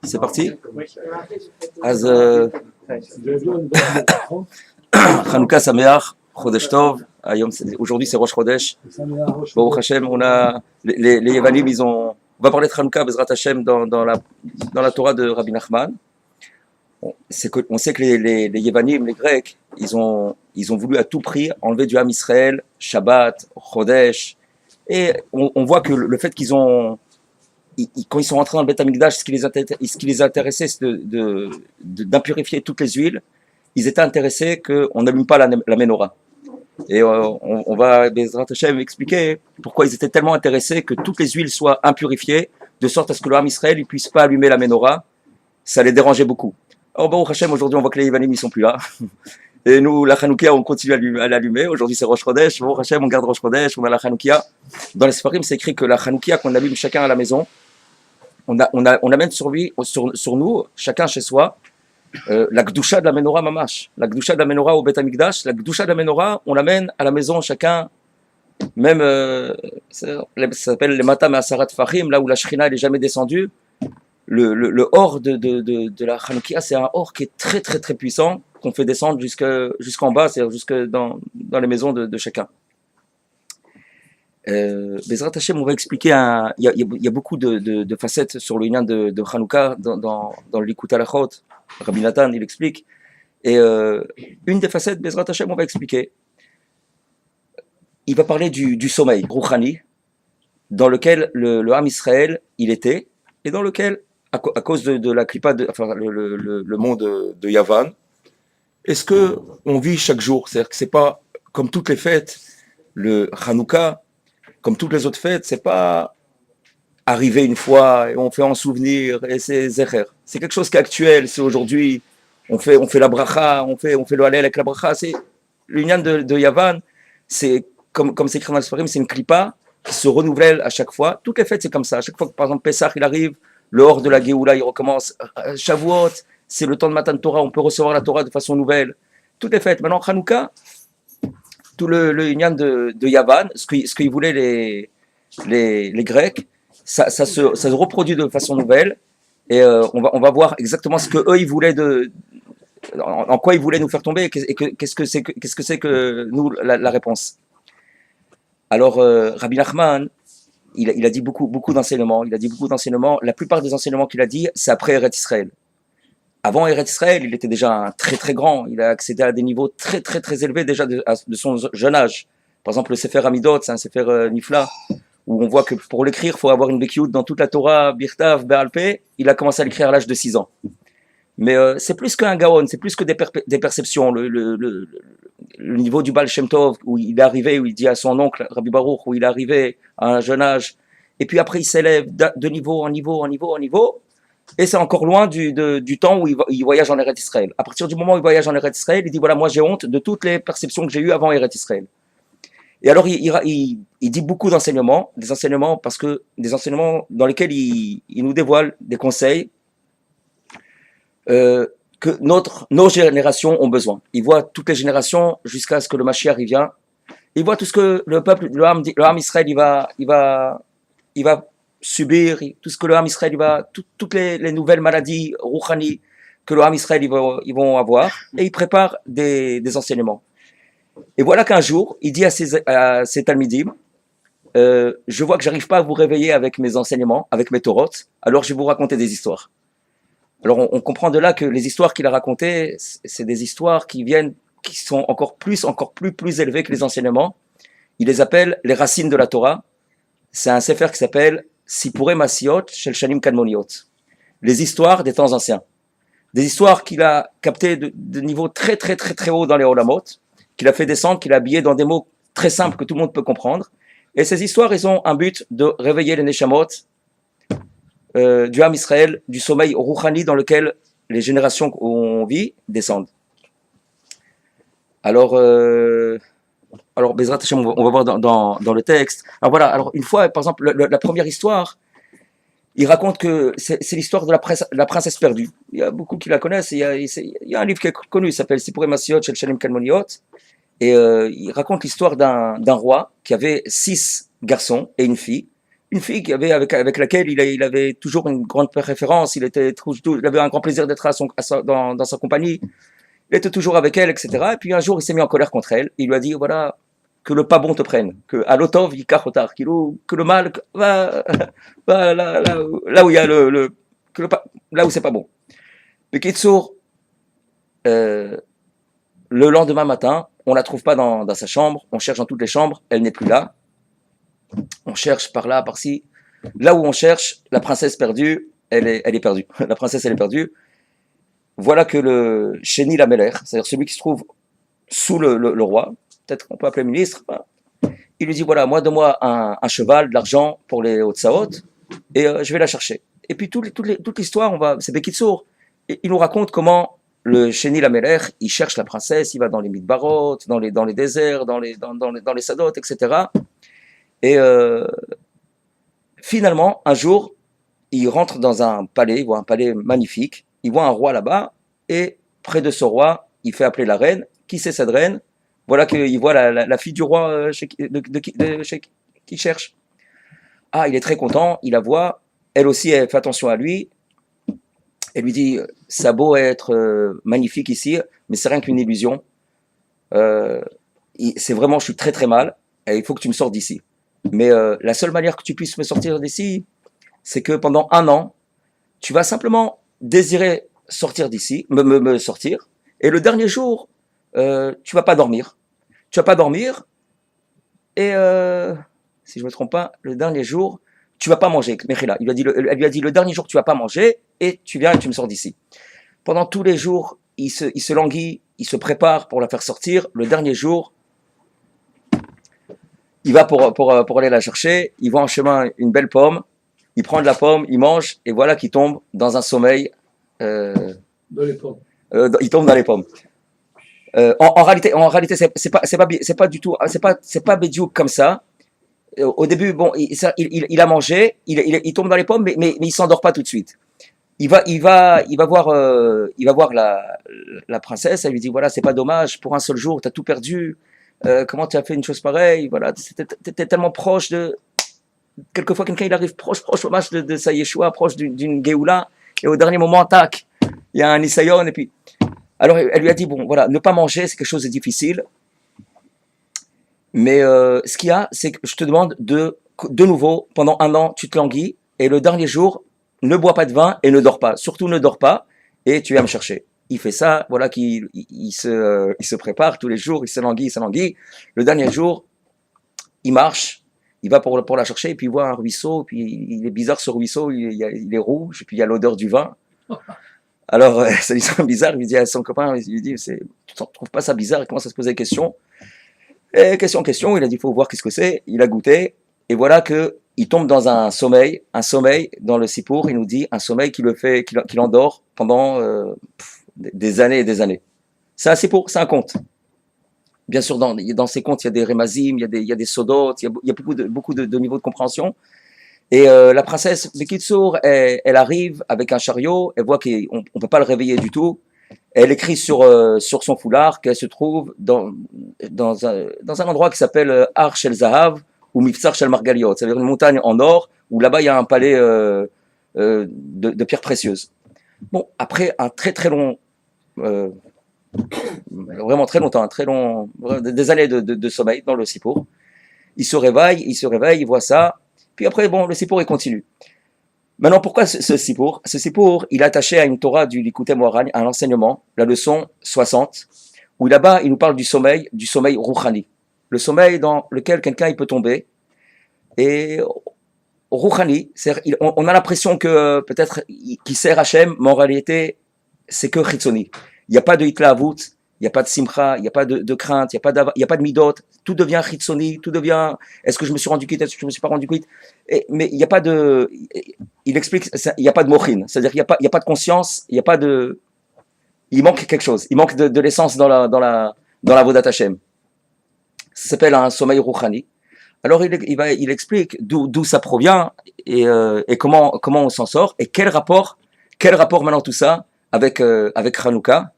C'est parti. אז חנוכה שמח, חודש טוב. Aujourd'hui c'est Rosh Chodesh. Baruch Hashem, les Yevanim, on va parler de Hanouka, Bezrat Hashem, dans la Torah de Rabbi Nachman. On sait que les Yevanim, les Grecs, ils ont voulu à tout prix enlever du Ham Israël, Shabbat, Chodesh. Et on voit que le fait quand ils sont rentrés dans le Beth Amikdash, ce qui les intéressait, c'est d'impurifier toutes les huiles. Ils étaient intéressés qu'on n'allume pas la menorah. Et on va, Bezrat Hashem, expliquer pourquoi ils étaient tellement intéressés que toutes les huiles soient impurifiées, de sorte à ce que le Ham Israël ne puisse pas allumer la menorah. Ça les dérangeait beaucoup. Alors, Baruch Hashem, aujourd'hui, on voit que les Yevanim ne sont plus là. Et nous, la Hanoukia, on continue à l'allumer. Aujourd'hui, c'est Rosh Chodesh. Baruch Hashem, on garde Rosh Chodesh, on a la Hanoukia. Dans les Sefarim, c'est écrit que la Hanoukia qu'on allume chacun à la maison, on amène sur nous, chacun chez soi, la Gdusha de la Menorah Mamash. La Gdusha de la Menorah au Beth Amikdash. La Gdusha de la Menorah, on l'amène à la maison, chacun, même, ça s'appelle les Matam et Asarat Fahim, là où la Shrina n'est jamais descendue. Le or de la Hanoukia, c'est un or qui est très très très puissant, qu'on fait descendre jusqu'en bas, c'est-à-dire jusque dans les maisons de chacun. Bezrat Hashem, on va expliquer, il y a beaucoup de facettes sur le lien de Hanouka dans le Likut Halachot. Rabbi Nathan, il explique. Et une des facettes, Bezrat Hashem, on va expliquer. Il va parler du sommeil, Rouchani, dans lequel le Ham Israël, il était, et dans lequel, à cause de la clipa, le monde de Yavan, est-ce qu'on vit chaque jour? C'est-à-dire que c'est pas comme toutes les fêtes, le Hanouka, comme toutes les autres fêtes, c'est pas arrivé une fois et on fait en souvenir et c'est Zecher. C'est quelque chose qui est actuel, c'est aujourd'hui, on fait la bracha, on fait le halel avec la bracha. C'est l'union de Yavan, c'est comme c'est écrit dans le Sfarim, c'est une clipa qui se renouvelle à chaque fois. Toutes les fêtes, c'est comme ça. À chaque fois que, par exemple, Pessah, il arrive, le hors de la Géoula, il recommence. Shavuot, c'est le temps de Matan Torah, on peut recevoir la Torah de façon nouvelle. Toutes les fêtes. Maintenant, Hanouka, tout le union de Yavan, ce qu'ils voulaient les Grecs, ça se reproduit de façon nouvelle. Et on va voir exactement ce que eux ils voulaient en quoi ils voulaient nous faire tomber et qu'est-ce que c'est que nous la réponse. Alors Rabbi Nachman, il a dit beaucoup d'enseignements. Il a dit beaucoup d'enseignements. La plupart des enseignements qu'il a dit, c'est après Eretz Israël. Avant Eretz Israël, il était déjà un très très grand. Il a accédé à des niveaux très très très élevés déjà de son jeune âge. Par exemple, le Sefer Amidot, c'est un Sefer Nifla, où on voit que pour l'écrire, il faut avoir une Bekiout dans toute la Torah, Birtav, Be'alpé. Il a commencé à l'écrire à l'âge de 6 ans. Mais c'est plus qu'un Gaon, c'est plus que des perceptions. Le niveau du Baal Shem Tov, où il est arrivé, où il dit à son oncle, Rabbi Baruch, où il est arrivé à un jeune âge, et puis après il s'élève de niveau en niveau, et c'est encore loin du temps où il voyage en Eretz Israël. À partir du moment où il voyage en Eretz Israël, il dit, voilà, moi j'ai honte de toutes les perceptions que j'ai eues avant Eretz Israël. Et alors il dit beaucoup d'enseignements, des enseignements dans lesquels il nous dévoile des conseils que nos générations ont besoin. Il voit toutes les générations jusqu'à ce que le Mashiach y vienne. Il voit tout ce que le peuple, le Ham Israël, il va subir, tout ce que le Ham Israël, toutes les nouvelles maladies rouchani que le Ham Israël, ils vont avoir, et il prépare des enseignements. Et voilà qu'un jour, il dit à ses talmidim, je vois que j'arrive pas à vous réveiller avec mes enseignements, avec mes Torot, alors je vais vous raconter des histoires. Alors on comprend de là que les histoires qu'il a racontées, c'est des histoires qui sont encore plus élevées que les enseignements. Il les appelle les racines de la Torah. C'est un sefer qui s'appelle Sipurei Masiot Shel Shanim Kadmoniot. Les histoires des temps anciens. Des histoires qu'il a captées de niveau très très très très haut dans les Olamot, qu'il a fait descendre, qu'il a habillé dans des mots très simples que tout le monde peut comprendre. Et ces histoires, ils ont un but de réveiller les Neshamot, du Ham Israël, du sommeil rouchani dans lequel les générations où on vit descendent. Alors Bezrat Hashem, on va voir dans le texte. Alors voilà, une fois, par exemple, la première histoire, il raconte que c'est l'histoire de la princesse perdue. Il y a beaucoup qui la connaissent. Il y a un livre qui est connu, il s'appelle Sipurei Masiot Shel Shanim Kadmoniot. Et il raconte l'histoire d'un roi qui avait 6 garçons et une fille. une fille avec laquelle il avait toujours une grande préférence, il avait un grand plaisir d'être dans sa compagnie, il était toujours avec elle, etc. Et puis un jour, il s'est mis en colère contre elle, il lui a dit, voilà, que le pas bon te prenne, que à l'otov, que le mal va là où il y a là où c'est pas bon. Mais Kitsour, euh, le lendemain matin, on la trouve pas dans sa chambre, on cherche dans toutes les chambres, elle n'est plus là, on cherche par là, par-ci, là où on cherche, la princesse perdue, elle est perdue, la princesse elle est perdue. Voilà que le Chéni Lameler, c'est-à-dire celui qui se trouve sous le roi, peut-être qu'on peut appeler ministre, il lui dit voilà, moi donne-moi un cheval, de l'argent pour les Otsaot, et je vais la chercher. Et puis toute l'histoire, c'est Bekitsour. Il nous raconte comment le Chéni Lameler, il cherche la princesse, il va dans les Midbarot, dans les déserts, dans les Sadot, etc. Et finalement, un jour, il rentre dans un palais, il voit un palais magnifique, il voit un roi là-bas, et près de ce roi, il fait appeler la reine. Qui c'est cette reine? Voilà qu'il voit la fille du roi qui cherche. Ah, il est très content, il la voit, elle aussi, elle fait attention à lui, elle lui dit, ça a beau être magnifique ici, mais c'est rien qu'une illusion. C'est vraiment, je suis très très mal, et il faut que tu me sortes d'ici. Mais la seule manière que tu puisses me sortir d'ici, c'est que pendant 1 an, tu vas simplement désirer sortir d'ici, me sortir, et le dernier jour, tu vas pas dormir. Tu vas pas dormir, et si je me trompe pas, le dernier jour, tu vas pas manger. Mechila, elle lui a dit le dernier jour, tu vas pas manger, et tu viens et tu me sors d'ici. Pendant tous les jours, il se languit, il se prépare pour la faire sortir. Le dernier jour, il va pour aller la chercher, il voit en chemin une belle pomme, il prend de la pomme, il mange, et voilà qu'il tombe dans un sommeil. Dans les pommes. Il tombe dans les pommes. En réalité, c'est pas du tout, c'est pas Bédiouk comme ça. Au début, bon, il a mangé, il tombe dans les pommes, mais il s'endort pas tout de suite. Il va voir la princesse. Elle lui dit voilà, c'est pas dommage, pour un seul jour, t'as tout perdu. Comment tu as fait une chose pareille? Voilà, t'étais tellement proche de. Quelquefois, quelqu'un il arrive proche au match de sa Yeshua, proche d'une Géoula, et au dernier moment, tac, il y a un Isayon, et puis. Alors, elle lui a dit bon, voilà, ne pas manger, c'est quelque chose de difficile. Mais ce qu'il y a, c'est que je te demande de nouveau, pendant 1 an, tu te languis, et le dernier jour, ne bois pas de vin et ne dors pas. Surtout ne dors pas, et tu viens me chercher. Il fait ça, voilà qu'il se prépare tous les jours, il se languit. Le dernier jour, il marche, il va pour la chercher, et puis il voit un ruisseau, puis il est bizarre ce ruisseau, il est rouge, et puis il y a l'odeur du vin. Alors, ça lui semble bizarre, il lui dit à son copain, il lui dit, tu ne trouves pas ça bizarre? Il commence à se poser des questions. Et question, il a dit, il faut voir qu'est-ce que c'est. Il a goûté, et voilà que il tombe dans un sommeil dans le Sipour, il nous dit, un sommeil qui l'endort pendant des années et des années. C'est un Sipour, c'est un conte. Bien sûr, dans ces contes, il y a des Remazim, il y a des Sodot, il y a beaucoup de niveaux de compréhension. Et la princesse Bekitsour, elle arrive avec un chariot, elle voit qu'on ne peut pas le réveiller du tout. Elle écrit sur son foulard qu'elle se trouve dans un endroit qui s'appelle Ar Shel Zahav ou Mifsar Shel Margaliot, c'est-à-dire une montagne en or où là-bas il y a un palais de pierres précieuses. Bon, après un très très long, vraiment très longtemps, des années de sommeil dans le Sipour, il se réveille, il voit ça, puis après bon, le Sipour il continue. Maintenant, pourquoi ce Sipour? Ce Sipour, il est attaché à une Torah du Likutei Moharan, à l'enseignement, la leçon 60, où là-bas, il nous parle du sommeil Rouchani. Le sommeil dans lequel quelqu'un il peut tomber. Et Rouchani, on a l'impression que peut-être qu'il sert Hachem, mais en réalité, c'est que Chitzoni. Il n'y a pas de Hitlaavout, il n'y a pas de Simcha, il n'y a pas de crainte, il n'y a pas de Midot. Tout devient Chitzoni, tout devient. Est-ce que je me suis rendu quitte, est-ce que je ne me suis pas rendu quitte? Mais il n'y a pas de. Il explique, il n'y a pas de mochin, c'est-à-dire qu'il n'y a pas de conscience, il n'y a pas de. Il manque quelque chose, il manque de l'essence dans la Vodat Hashem. Ça s'appelle un sommeil rouchani. Alors il explique d'où ça provient et comment on s'en sort et quel rapport maintenant tout ça avec Hanouka.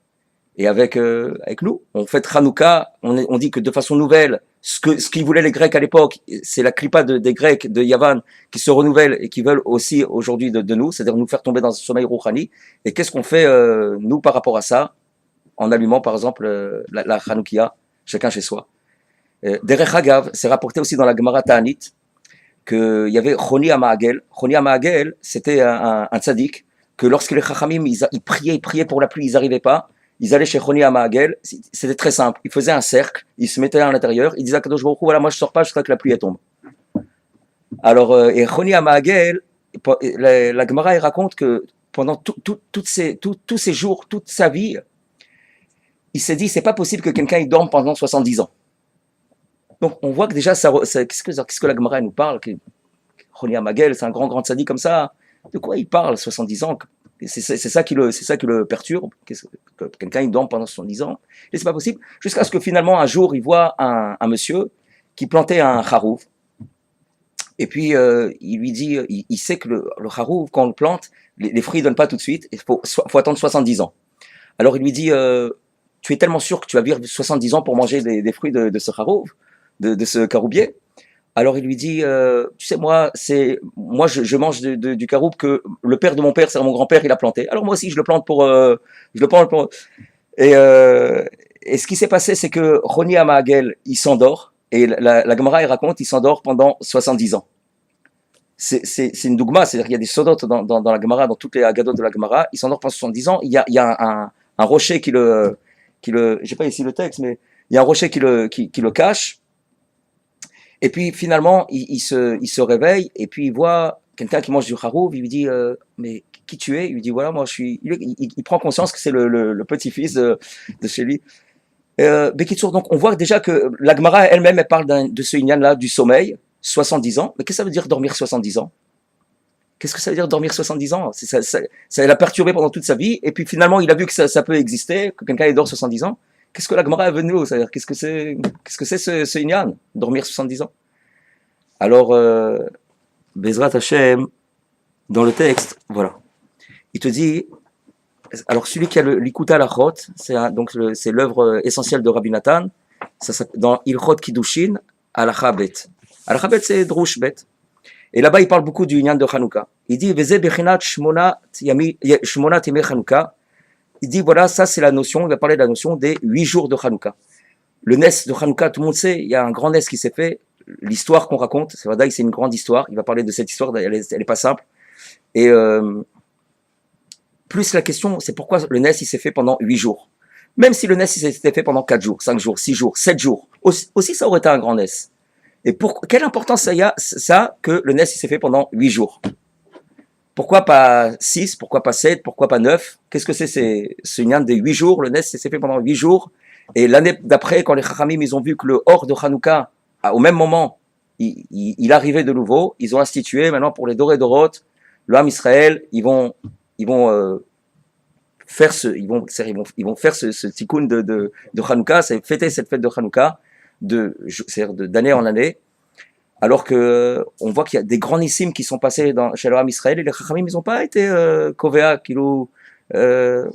et avec nous. On fête Hanouka, on dit que de façon nouvelle, ce qu'ils voulaient les Grecs à l'époque, c'est la clipa des Grecs de Yavan qui se renouvelle et qui veulent aussi aujourd'hui de nous, c'est-à-dire nous faire tomber dans un sommeil rouhani. Et qu'est-ce qu'on fait, nous, par rapport à ça, en allumant, par exemple, la Hanoukia, chacun chez soi. Derech Hagav, c'est rapporté aussi dans la Gemara Ta'anit, qu'il y avait Choni Amagel. Choni Amagel, c'était un tzaddik, que lorsque les Chachamim, ils priaient pour la pluie, ils n'arrivaient pas, ils allaient chez Choni Amagel, c'était très simple, ils faisaient un cercle, ils se mettaient à l'intérieur, ils disaient à Kadosh Baruch Hu, voilà, moi je sors pas jusqu'à que la pluie tombe. Alors, et Choni Amagel, la Gemara, elle raconte que pendant tous ces jours, toute sa vie, il s'est dit, c'est pas possible que quelqu'un il dorme pendant 70 ans. Donc, on voit que déjà, qu'est-ce que la Gemara nous parle? Choni Amagel, c'est un grand tzaddik comme ça. De quoi il parle, 70 ans? C'est ça qui le perturbe. Que quelqu'un il dorme pendant 70 ans. Et c'est pas possible. Jusqu'à ce que finalement, un jour, il voit un monsieur qui plantait un charouf. Et puis, il lui dit, il sait que le charouf, quand on le plante, les fruits ne donnent pas tout de suite. Il faut attendre 70 ans. Alors, il lui dit, tu es tellement sûr que tu vas vivre 70 ans pour manger des fruits de ce charouf, de ce caroubier. Alors il lui dit, tu sais, moi je mange du caroub que le père de mon père, c'est mon grand-père, il a planté. Alors moi aussi je le plante pour. Et ce qui s'est passé, c'est que Choni Amagel, il s'endort, et la Gemara, il raconte, il s'endort pendant 70 ans. C'est une dougma, c'est-à-dire qu'il y a des sodotes dans la Gemara, dans toutes les agadotes de la Gemara, il s'endort pendant 70 ans, il y a un rocher qui le j'ai pas ici le texte, mais il y a un rocher qui le cache. Et puis finalement, il se réveille et puis il voit quelqu'un qui mange du harouf. Il lui dit mais qui tu es? Il lui dit voilà, moi je suis. Il prend conscience que c'est le petit-fils de chez lui. Bekitsour, donc on voit déjà que la Gemara elle-même elle parle de ce inyan là du sommeil, 70 ans. Mais qu'est-ce que ça veut dire dormir 70 ans? Qu'est-ce que ça veut dire dormir 70 ans? Ça l'a perturbé pendant toute sa vie et puis finalement il a vu que ça peut exister, que quelqu'un dort 70 ans. Qu'est-ce que la Gemara est venue? C'est-à-dire qu'est-ce que c'est ce inyan, dormir 70 ans? Alors, Bezrat Hashem, dans le texte, voilà, il te dit, alors celui qui a l'Ikuta Lachot, c'est l'œuvre essentielle de Rabbi Nathan, dans Ilchot Kiddushin, Alachabet. Alachabet, c'est Drush Bet. Et là-bas, il parle beaucoup du Inyan de Hanouka. Il dit, Veze Bechinat Shmonat Yemei Hanouka. Il dit, voilà, ça c'est la notion, il va parler de la notion des 8 jours de Hanouka. Le Nes de Hanouka, tout le monde sait, il y a un grand Nes qui s'est fait. L'histoire qu'on raconte, c'est une grande histoire. Il va parler de cette histoire, elle est pas simple. Et plus la question, c'est pourquoi le Nes il s'est fait pendant 8 jours. Même si le Nes il s'était fait pendant 4 jours, 5 jours, 6 jours, 7 jours, aussi ça aurait été un grand Nes. Et quelle importance ça y a, ça, que le Nes il s'est fait pendant 8 jours? Pourquoi pas 6, pourquoi pas 7, pourquoi pas 9? Qu'est-ce que c'est ce inyan des 8 jours? Le Nes s'est fait pendant 8 jours. Et l'année d'après, quand les Chachamim ils ont vu que le Or de Hanouka, au même moment, il arrivait de nouveau, ils ont institué maintenant pour les Doré Dorot, le Ham Israël, ils vont faire ce tikkun de Hanouka, c'est fêter cette fête de Hanouka d'année en année, alors que on voit qu'il y a des grands nissim qui sont passés chez le Ham Israël et les Chachamim ils n'ont pas été kovea kilou un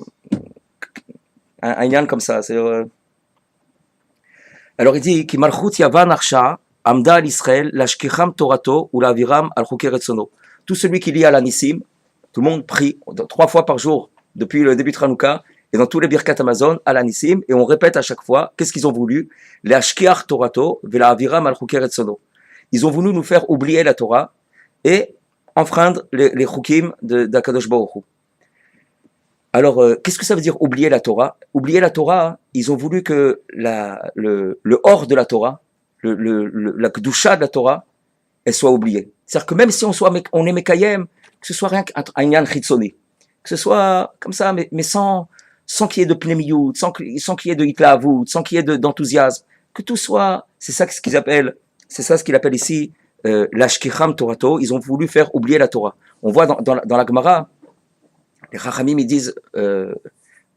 yan comme ça. Alors il dit ki malchut yavan arsha amda al Israël lashkicham torato ou laviram al chuker etzono. Tout celui qui lit à la nissim, tout le monde prie 3 fois par jour depuis le début de Hanouka et dans tous les birkat Amazon à la nissim et on répète à chaque fois qu'est-ce qu'ils ont voulu, lashkiach torato velaviram al chuker etzono. Ils ont voulu nous faire oublier la Torah et enfreindre les chukim d'Akadosh Baruch Hu. Alors, qu'est-ce que ça veut dire oublier la Torah? Oublier la Torah, ils ont voulu que le hors de la Torah, la kedusha de la Torah, elle soit oubliée. C'est-à-dire que même si on est mekayem, que ce soit rien qu'un inyan chitzoni, que ce soit comme ça, mais sans qu'il y ait de pnémiout, sans qu'il y ait de hitlavut, sans qu'il y ait d'enthousiasme, que tout soit, c'est ça ce qu'il appelle ici l'ashkicham torato. Ils ont voulu faire oublier la Torah. On voit dans la Gemara, les Chachamim ils disent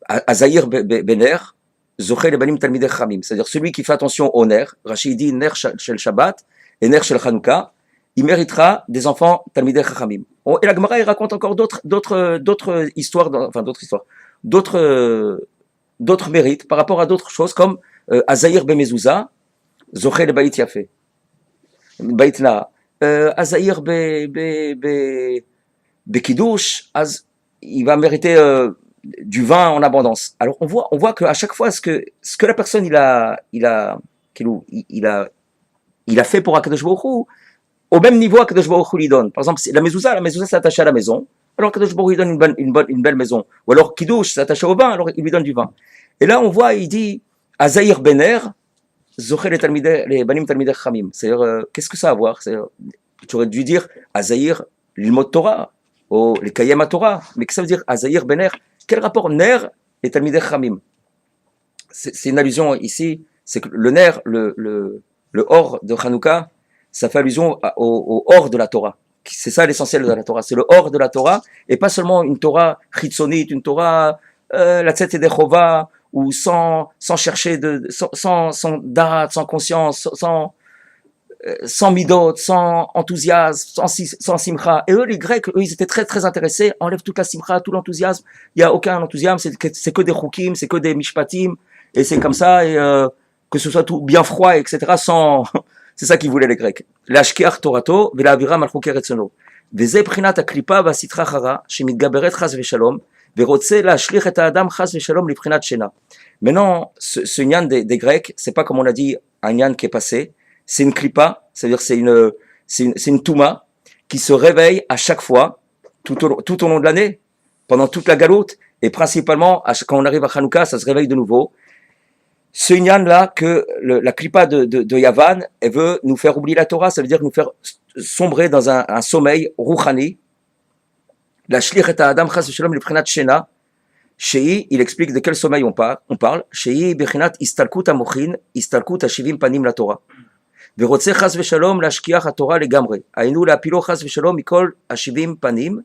Azahir bener zoché lebanim talmidei Chachamim, c'est-à-dire celui qui fait attention au ner. Rashi dit ner shel Shabbat et ner shel Chanukah, il méritera des enfants talmidei Chachamim. Et la Gemara il raconte encore d'autres histoires, d'autres d'autres mérites par rapport à d'autres choses comme Azaïr Bemezouza, Zoché le Baït Yafé, Baït Na, Azaïr Bekidouche, il va mériter du vin en abondance. Alors on voit qu'à chaque fois ce que la personne il a fait pour Akadosh Baruch Hu, au même niveau Akadosh Baruch Hu lui donne. Par exemple, la mezouza c'est attaché à la maison, alors Akadosh Baruch Hu lui donne une belle maison. Ou alors Kiddush, c'est attaché au vin, alors il lui donne du vin. Et là on voit, il dit Azaïr Bener, Zocher les Banim Talmidei Chamim. C'est-à-dire, qu'est-ce que ça a à voir? Tu aurais dû dire Azaïr l'Ilmod Torah, ou les Kayem Torah, mais qu'est-ce que ça veut dire Azaïr Bener? Quel rapport Ner et Talmidei Chamim? C'est une allusion ici, c'est que le Ner, le Or de Hanouka, ça fait allusion au Or de la Torah. C'est ça l'essentiel de la Torah, c'est le Or de la Torah, et pas seulement une Torah chitzonite, une Torah la Tzet et Dechova, ou sans chercher, sans date, sans conscience, sans midot, sans enthousiasme, sans simcha. Et eux, les Grecs, ils étaient très très intéressés, enlève toute la simcha, tout l'enthousiasme, il n'y a aucun enthousiasme, c'est que des chukim, c'est que des mishpatim, et c'est comme ça, et que ce soit tout bien froid, etc., c'est ça qu'ils voulaient les Grecs. L'ashkiach torato, ve'la'avira malchuker etzono. Veze prinat aklipa v'asitra chara, shemitgaberet chas v'shalom, ve'rotze la'ashlich et ha'adam chas v'shalom l'iprinat shena. Maintenant, ce nyan des Grecs, c'est pas comme on a dit, un nyan qui est passé, c'est une klipa, c'est-à-dire c'est une touma qui se réveille à chaque fois, tout au long de l'année, pendant toute la galoute, et principalement, quand on arrive à Hanouka, ça se réveille de nouveau. Ce Inyan-là, que la klipa de Yavan, elle veut nous faire oublier la Torah, ça veut dire nous faire sombrer dans un sommeil rouchani. La shlich et ha'adam chas v'shalom l'iprinat shena. Shei, il explique de quel sommeil on parle. Shei b'chinat istalkut ha'mochin, istalkut ha'shivim panim la Torah. ורוצה חס ושלום להשכיח התורה לגמרי. היינו להפילו חס ושלום מכל השבעים פנים,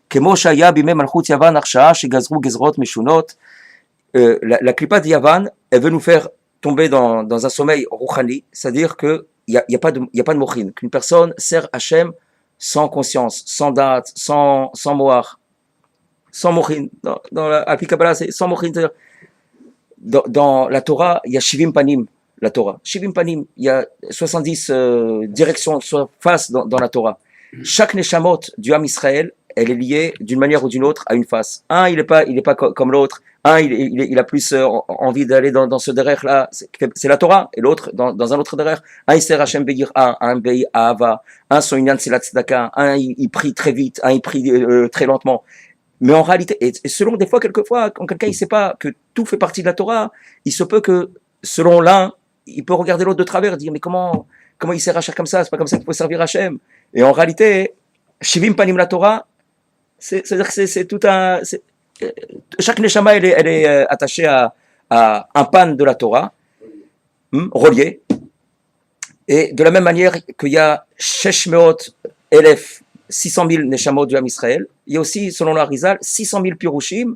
כמו שהיה בימי מלכות יוון הכשעה שגזרו גזרות משונות. La klipa de Yavan, elle veut nous faire tomber dans un sommeil rouchani, c'est-à-dire qu'il n'y a pas de mochin, qu'une personne sert Hachem sans conscience, sans date, sans moar, sans mochin. Dans la Kabbalah, c'est sans mochin. Dans la Torah, il y a shivim panim. La Torah. Shivim panim, il y a 70 directions, faces dans la Torah. Chaque neshamot du Ham Israël, elle est liée d'une manière ou d'une autre à une face. Un, il est pas comme l'autre. Un, il a plus envie d'aller dans ce derrière là, c'est la Torah, et l'autre dans un autre derrière. Un, il sert Hashem Be'yir'a, un Be'i Ahava, un son inyan c'est la tzedaka, un il prie très vite, un il prie très lentement. Mais en réalité, et selon des fois, quelquefois, quand quelqu'un il sait pas que tout fait partie de la Torah, il se peut que selon l'un, il peut regarder l'autre de travers et dire mais comment il sert Hachem comme ça, c'est pas comme ça qu'il faut servir Hachem. Et en réalité, Shivim Panim la Torah, c'est-à-dire que c'est tout un... chaque neshama elle est attachée à un pan de la Torah, relié. Et de la même manière qu'il y a 600 000 neshamot du Ham Israël, il y a aussi, selon l'Arizal, 600 000 pirushim,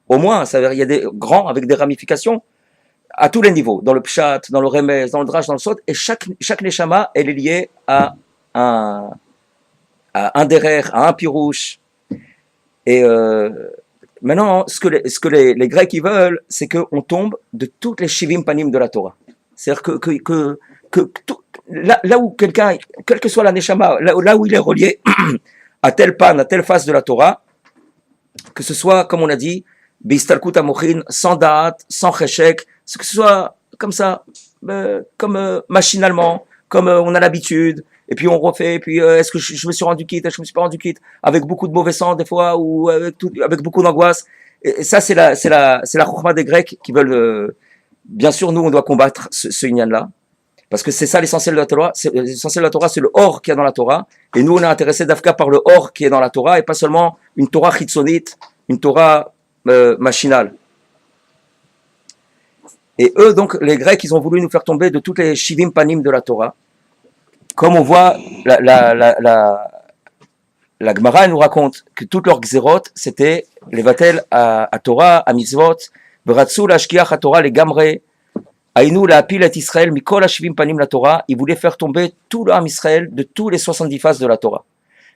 au moins, c'est-à-dire il y a des grands avec des ramifications, à tous les niveaux, dans le pshat, dans le remez, dans le drash, dans le sot, et chaque neshama, elle est liée à un derer, à un pirouche. Et maintenant, ce que les Grecs ils veulent, c'est qu'on tombe de toutes les shivim panim de la Torah. C'est-à-dire que tout, là où quelqu'un, quelle que soit la neshama, là où il est relié à tel pan, à telle face de la Torah, que ce soit, comme on a dit, Beistalkut Amochin, sans date, sans cheshek, que ce soit comme ça, comme machinalement, comme on a l'habitude, et puis on refait, et puis est-ce que je me suis rendu quitte, est-ce que je me suis pas rendu quitte, avec beaucoup de mauvais sang des fois, ou avec beaucoup d'angoisse. Et ça, c'est la chokhma des Grecs qui veulent, bien sûr, nous on doit combattre ce inyan-là, parce que c'est ça l'essentiel de la Torah, l'essentiel de la Torah, c'est le or qu'il y a dans la Torah, et nous on est intéressés d'Afka par le or qui est dans la Torah, et pas seulement une Torah chitzonite, une Torah machinale. Et eux, donc, les Grecs, ils ont voulu nous faire tomber de toutes les shivim panim de la Torah. Comme on voit, la Gemara nous raconte que toutes leurs xérot, c'était les vatel à Torah, à mitzvot, v'ratzu l'ashkiach à Torah, les gamre, aïnou la apil et Israël, mikol shivim panim la Torah, ils voulaient faire tomber tout l'âme Israël de tous les 70 faces de la Torah.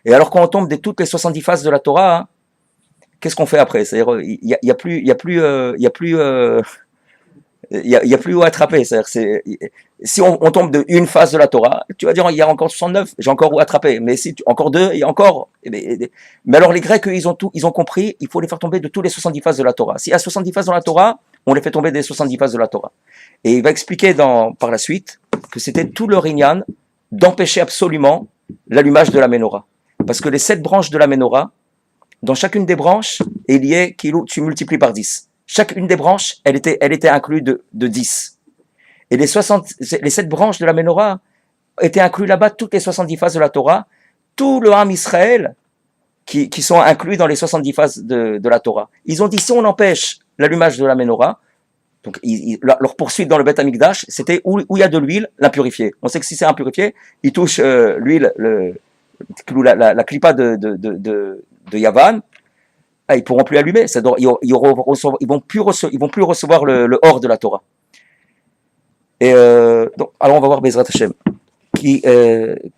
Et alors, quand on tombe de toutes les 70 faces de la Torah, qu'est-ce qu'on fait après? C'est-à-dire, il y a plus, il y a plus, il y a plus, il y a plus où attraper. C'est-à-dire, si on tombe de une phase de la Torah, tu vas dire, il y a encore 69, j'ai encore où attraper. Mais si encore deux, il y a encore. Mais alors les Grecs, eux, ils ont compris, il faut les faire tomber de tous les 70 phases de la Torah. S'il y a 70 phases dans la Torah, on les fait tomber des 70 phases de la Torah. Et il va expliquer par la suite que c'était tout leur inyan d'empêcher absolument l'allumage de la menorah. Parce que les 7 branches de la menorah, dans chacune des branches, il y est tu multiplies par 10. Chacune des branches, elle était inclue de 10. Et les 7 branches de la menorah étaient inclus là-bas, toutes les 70 phases de la Torah, tout le Ham Israël qui sont inclus dans les 70 phases de la Torah. Ils ont dit, si on empêche l'allumage de la menorah, donc leur poursuite dans le Beth Amikdash, c'était où il y a de l'huile, l'impurifier. On sait que si c'est impurifié, ils touchent l'huile, la clipa de Yavan, ils pourront plus allumer. Ils vont plus recevoir le or de la Torah. Et donc, alors on va voir Bezrat Hashem. qui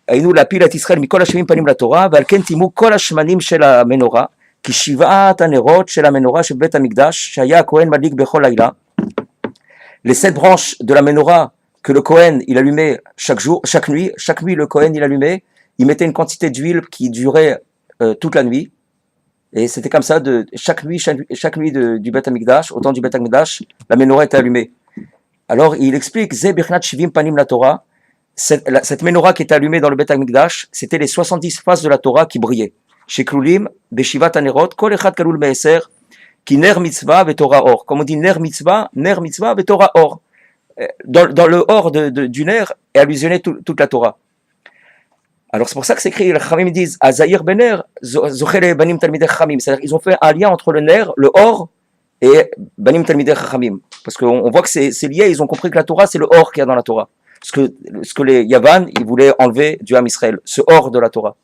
היינו להפיל את ישראל מכל השבעים פנים לתורה, ועל כן תימו כל השמנים של המנורה, כי 7 הנרות של המנורה של בית המקדש, שהיה הכהן מדליק בכל לילה. Les 7 branches de la menorah que le Kohen il allumait chaque nuit le Kohen il allumait, il mettait une quantité d'huile qui durait toute la nuit, et c'était comme ça de chaque nuit du Beth Amikdash, au temps du Beth Amikdash, la menorah était allumée. Alors il explique Ze Birchnat Shivim Panim la Torah, cette menorah qui était allumée dans le Beth Amikdash, c'était les 70 faces de la Torah qui brillaient. Chez Klulim, Beshivat Anerot, Kol Echad Kalul Me'eser, qui ner mitzvah ve Torah or. Comme on dit ner mitzvah ve Torah or. Dans le or du ner est allusionné toute la Torah. Alors c'est pour ça que c'est écrit, les Chachamim disent Azayir bener zochele banim talmidei Chachamim. C'est-à-dire ils ont fait un lien entre le ner, le or et banim talmidei Chachamim. Parce qu'on voit que c'est lié, ils ont compris que la Torah c'est le or qu'il y a dans la Torah. Ce que les Yavan ils voulaient enlever du Ham Israël, ce or de la Torah.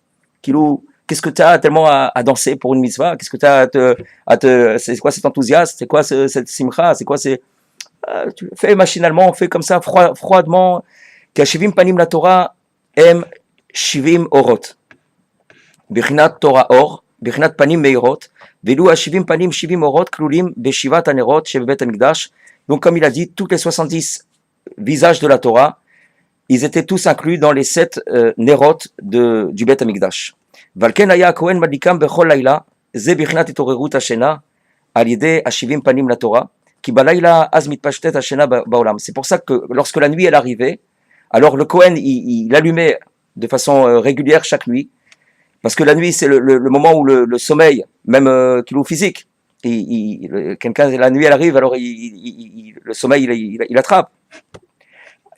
Qu'est-ce que tu as tellement à danser pour une mitzvah? Qu'est-ce que tu as c'est quoi cet enthousiasme? C'est quoi cette simcha? C'est quoi tu fais machinalement, on fait comme ça froidement. Kashivim panim la Torah em shivim orot. Birchinat Torah or, birchinat panim meirot. Velu ashivim panim shivim orot klulim beshivat anerot shebet hamikdash. Donc comme il a dit, tous les 70 visages de la Torah, ils étaient tous inclus dans les 7 nerot du Bet Hamikdash. Valken aya Kohen madlikam bechol laila, ze bichnat itorerut hashena, al yedei ashivim panim la Torah, ki balayla az mitpashtet hashena baolam. C'est pour ça que lorsque la nuit elle arrivait, alors le Kohen il allumait de façon régulière chaque nuit, parce que la nuit c'est le moment où le sommeil, même qu'il est physique, quelqu'un la nuit elle arrive, alors le sommeil il attrape.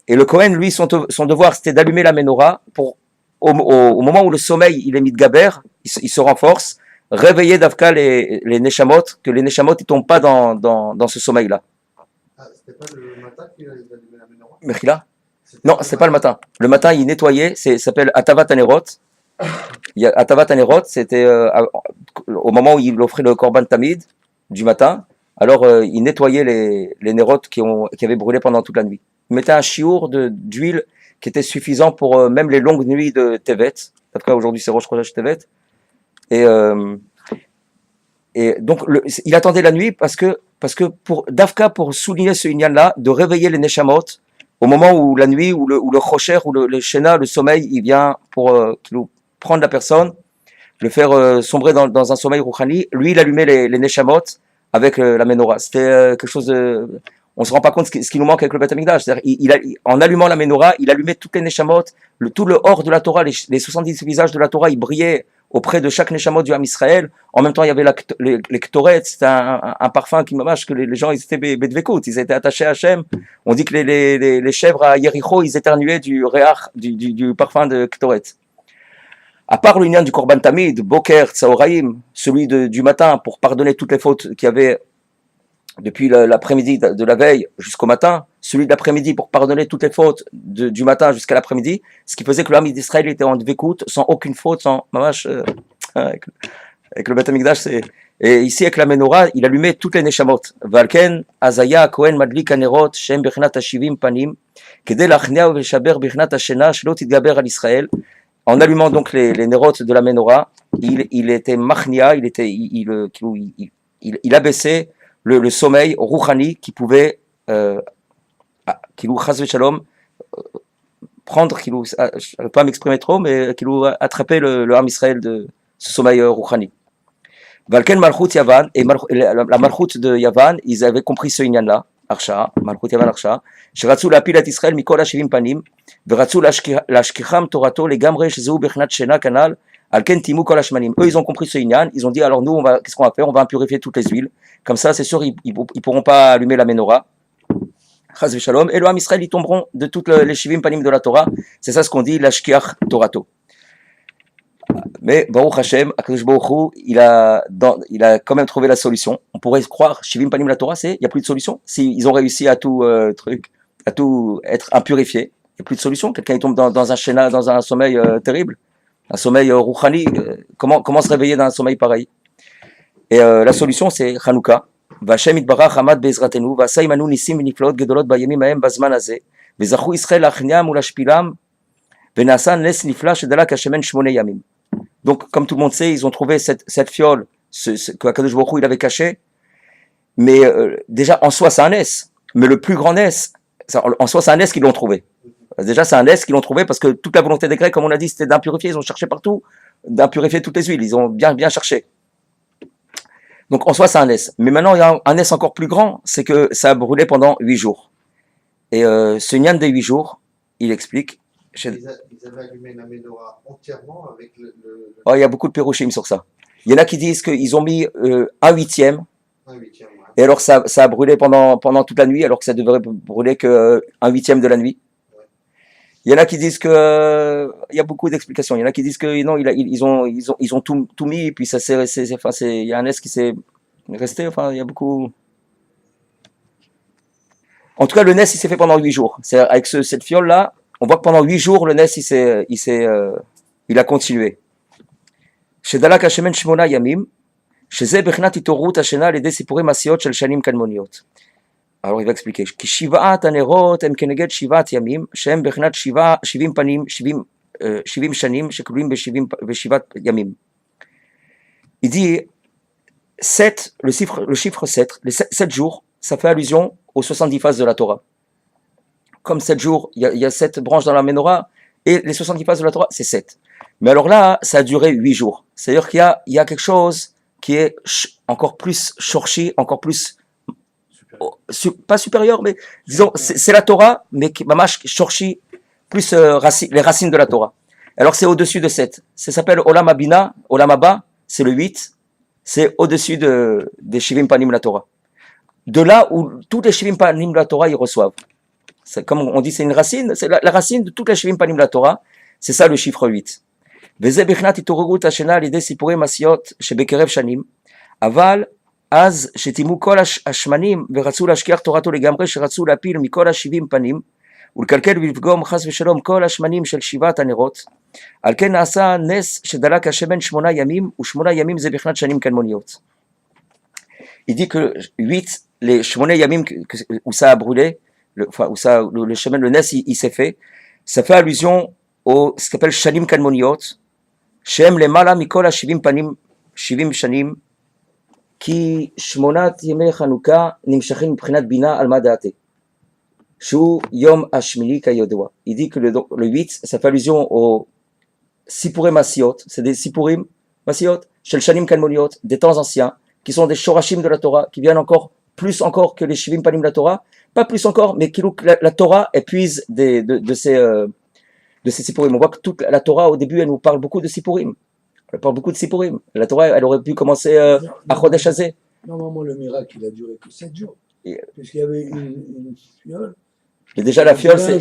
Et le Kohen, lui, son devoir, c'était d'allumer la menorah pour, au moment où le sommeil, il est mis de gaber, il se renforce, réveiller d'Avka les neshamot, que les neshamot, ils tombent pas dans ce sommeil-là. Ah, c'était pas le matin qu'il allumait la menorah? Mechila? Non, c'est pas le matin. Le matin, il nettoyait, ça s'appelle Atavat Anerot. Atavat Anerot, c'était au moment où il offrait le Korban Tamid du matin, alors il nettoyait les nerot qui avaient brûlé pendant toute la nuit. Il mettait un chiour d'huile qui était suffisant pour même les longues nuits de Tevet. En tout cas, aujourd'hui, c'est Rosh Chodesh Tevet. Et donc, il attendait la nuit parce que pour Davka, pour souligner ce inyan-là, de réveiller les Neshamot, au moment où la nuit, où le Chocher, où le Shena, le sommeil, il vient pour prendre la personne, le faire sombrer dans un sommeil rouchani. Lui, il allumait les Neshamot avec la menorah. C'était quelque chose de... On se rend pas compte ce qui nous manque avec le Beth Amikdash. C'est-à-dire, en allumant la menorah, il allumait toutes les neshamot, tout le or de la Torah, les 70 visages de la Torah, ils brillaient auprès de chaque neshamot du Ham Israël. En même temps, il y avait les ktoret, c'était un parfum qui m'amache que les gens, ils étaient bedvekut, ils étaient attachés à Hachem. On dit que les chèvres à Yericho, ils éternuaient du réach, du parfum de ktoret. À part l'union du Korban Tamid, Boker, Tsaoraim, celui du matin pour pardonner toutes les fautes qu'il y avait depuis l'après-midi de la veille jusqu'au matin, celui de l'après-midi pour pardonner toutes les fautes du matin jusqu'à l'après-midi, ce qui faisait que l'homme d'Israël était en dvekout, sans aucune faute, sans mamash, avec le Beth Amikdash, et ici avec la menorah, il allumait toutes les neshamot. Valken, Azaya, Kohen, Madlik, Anerot, Shem, Birchnat, Hashivim, Panim, Kedel, Achnia, Veshaber, Birchnat, Hashena, Shelot, Idgaber, al Israël, en allumant donc les nerot de la menorah, il était machnia, il abaissait le sommeil rouhani qui pouvait, chas v'shalom, prendre, je ne vais pas m'exprimer trop, mais attraper le Ham Israël de ce sommeil rouhani. Valken Malchut Yavan, et la Malchut de Yavan, ils avaient compris ce inyan-là, Arsha, Malchut Yavan Arsha, Shratzu lapil et Israël mikol hashivim panim, veratzu lashkicham torato legamre shezeu bechnat shena kanal, alken timu kol hashmanim. Eux, ils ont compris ce inyan, ils ont dit, alors nous, qu'est-ce qu'on va faire? On va impurifier toutes les huiles, comme ça, c'est sûr, ils pourront pas allumer la menorah. Chas v'shalom, et le Ham Israël, ils tomberont de toutes les shivim panim de la Torah, c'est ça ce qu'on dit, lashkiach torato. Mais Baruch Hashem, Akadosh Baruch Hu, il a quand même trouvé la solution. On pourrait croire, Shivim Panim la Torah, il n'y a plus de solution. S'ils ont réussi à tout être impurifiés, il n'y a plus de solution. Quelqu'un il tombe dans un shéna, dans un sommeil terrible, un sommeil rouhani. Comment se réveiller dans un sommeil pareil? Et la solution, c'est Hanouka. Vashem itbarach hamad be'ezratenu, v'asa imanu nisim v'niflot gedolot bayemim haem bazman hazeh, v'zachu Israël achniam ulashpilam, v'nasa nes nifla shedalak hashemen shmoneh yamim. Donc, comme tout le monde sait, ils ont trouvé cette fiole que Akadosh Baruch Hu il avait cachée. Mais déjà, en soi, c'est un S. Mais le plus grand S, en soi, c'est un S qu'ils l'ont trouvé. Déjà, c'est un S qu'ils l'ont trouvé parce que toute la volonté des Grecs, comme on a dit, c'était d'impurifier. Ils ont cherché partout, d'impurifier toutes les huiles. Ils ont bien cherché. Donc, en soi, c'est un S. Mais maintenant, il y a un S encore plus grand, c'est que ça a brûlé pendant 8 jours. Et ce Nyan des 8 jours, il explique. Ils avaient allumé la menorah entièrement avec Oh, il y a beaucoup de pérochim sur ça. Il y en a qui disent qu'ils ont mis un huitième. Un huitième, ouais. Et alors ça a brûlé pendant toute la nuit, alors que ça devrait brûler qu'un huitième de la nuit. Ouais. Il y en a qui disent que il y a beaucoup d'explications. Il y en a qui disent que non, ils ont tout mis, et puis ça il y a un S qui s'est resté. Enfin, il y a beaucoup. En tout cas, le Nes il s'est fait pendant 8 jours. C'est avec cette fiole là. On voit que pendant 8 jours, le Nes, il a continué. Chez Dalak Hashemen Shmona Yamim, chez Ze Bechnat Itorut Hashena Lede Sipurim Asiot Shel Shanim Kadmoniot. Alors il va expliquer. Ki Shivaat Anerot Em Keneged Shivat Yamim, Shem Bechnat Shivim Panim, Shivim Shanim, Shekluim Beshivat Yamim. Il dit 7, le chiffre 7, les 7 jours, ça fait allusion aux 70 phases de la Torah. Comme 7 jours, il y a 7 branches dans la menorah, et les 70 phases de la Torah, c'est 7. Mais alors là, ça a duré 8 jours. C'est-à-dire qu'il y a quelque chose qui est encore plus shorshi, encore plus, pas supérieur, mais disons, c'est la Torah, mais qui mamash shorshi, plus les racines de la Torah. Alors c'est au-dessus de 7. Ça s'appelle Olam Abina, Olam Abba, c'est le 8, c'est au-dessus des Shivim Panim de la Torah. De là où tous les Shivim Panim de la Torah, ils reçoivent. Comme on dit, c'est une racine, c'est la racine de toute la Shivim Panim de la Torah, c'est ça le chiffre 8. Veze Bechnat Itorut Hashena Lide Sipurim Asiot Shebekerev Shanim, Aval Az Shetimu Kol Hashmanim Veratzu Lashkiach Torato Legamre Sheratzu Lapil Mikol Hashivim Panim ולקלקל ולפגום חס ושלום כל השמנים של 7 הנרות, על כן נעשה נס שדלק השמן 8 ימים, ו8 ימים זה בכנת שנים כנמוניות. Il dit que 8, les 8 yamim où ça a brûlé, le chemin, le Nes, il s'est fait. Ça fait allusion au ce qu'on appelle Shanim Kanmoniot, Shem le Mala Mikol Shivim Panim, Shivim Shanim, qui Shmonat Yemei Chanukah Nimshachin Prinat Bina Al Madate, Shu Yom Hashmili Kayodewa. Il dit que le 8, ça fait allusion au Sipurim Masiot, c'est des Sipurim Masiot, Shel Shanim Kanmoniot, des temps anciens, qui sont des Shorashim de la Torah, qui viennent plus encore que les Shivim Panim de la Torah. Pas plus encore, mais la Torah épuise de ces Sipurim. On voit que toute la Torah, au début, elle nous parle beaucoup de Sipurim. Elle parle beaucoup de Sipurim. La Torah, elle aurait pu commencer à Chodesh Hazeh. Normalement, le miracle, il a duré que 7 jours. Puisqu'il y avait une fiole. Mais déjà, la fiole, c'est.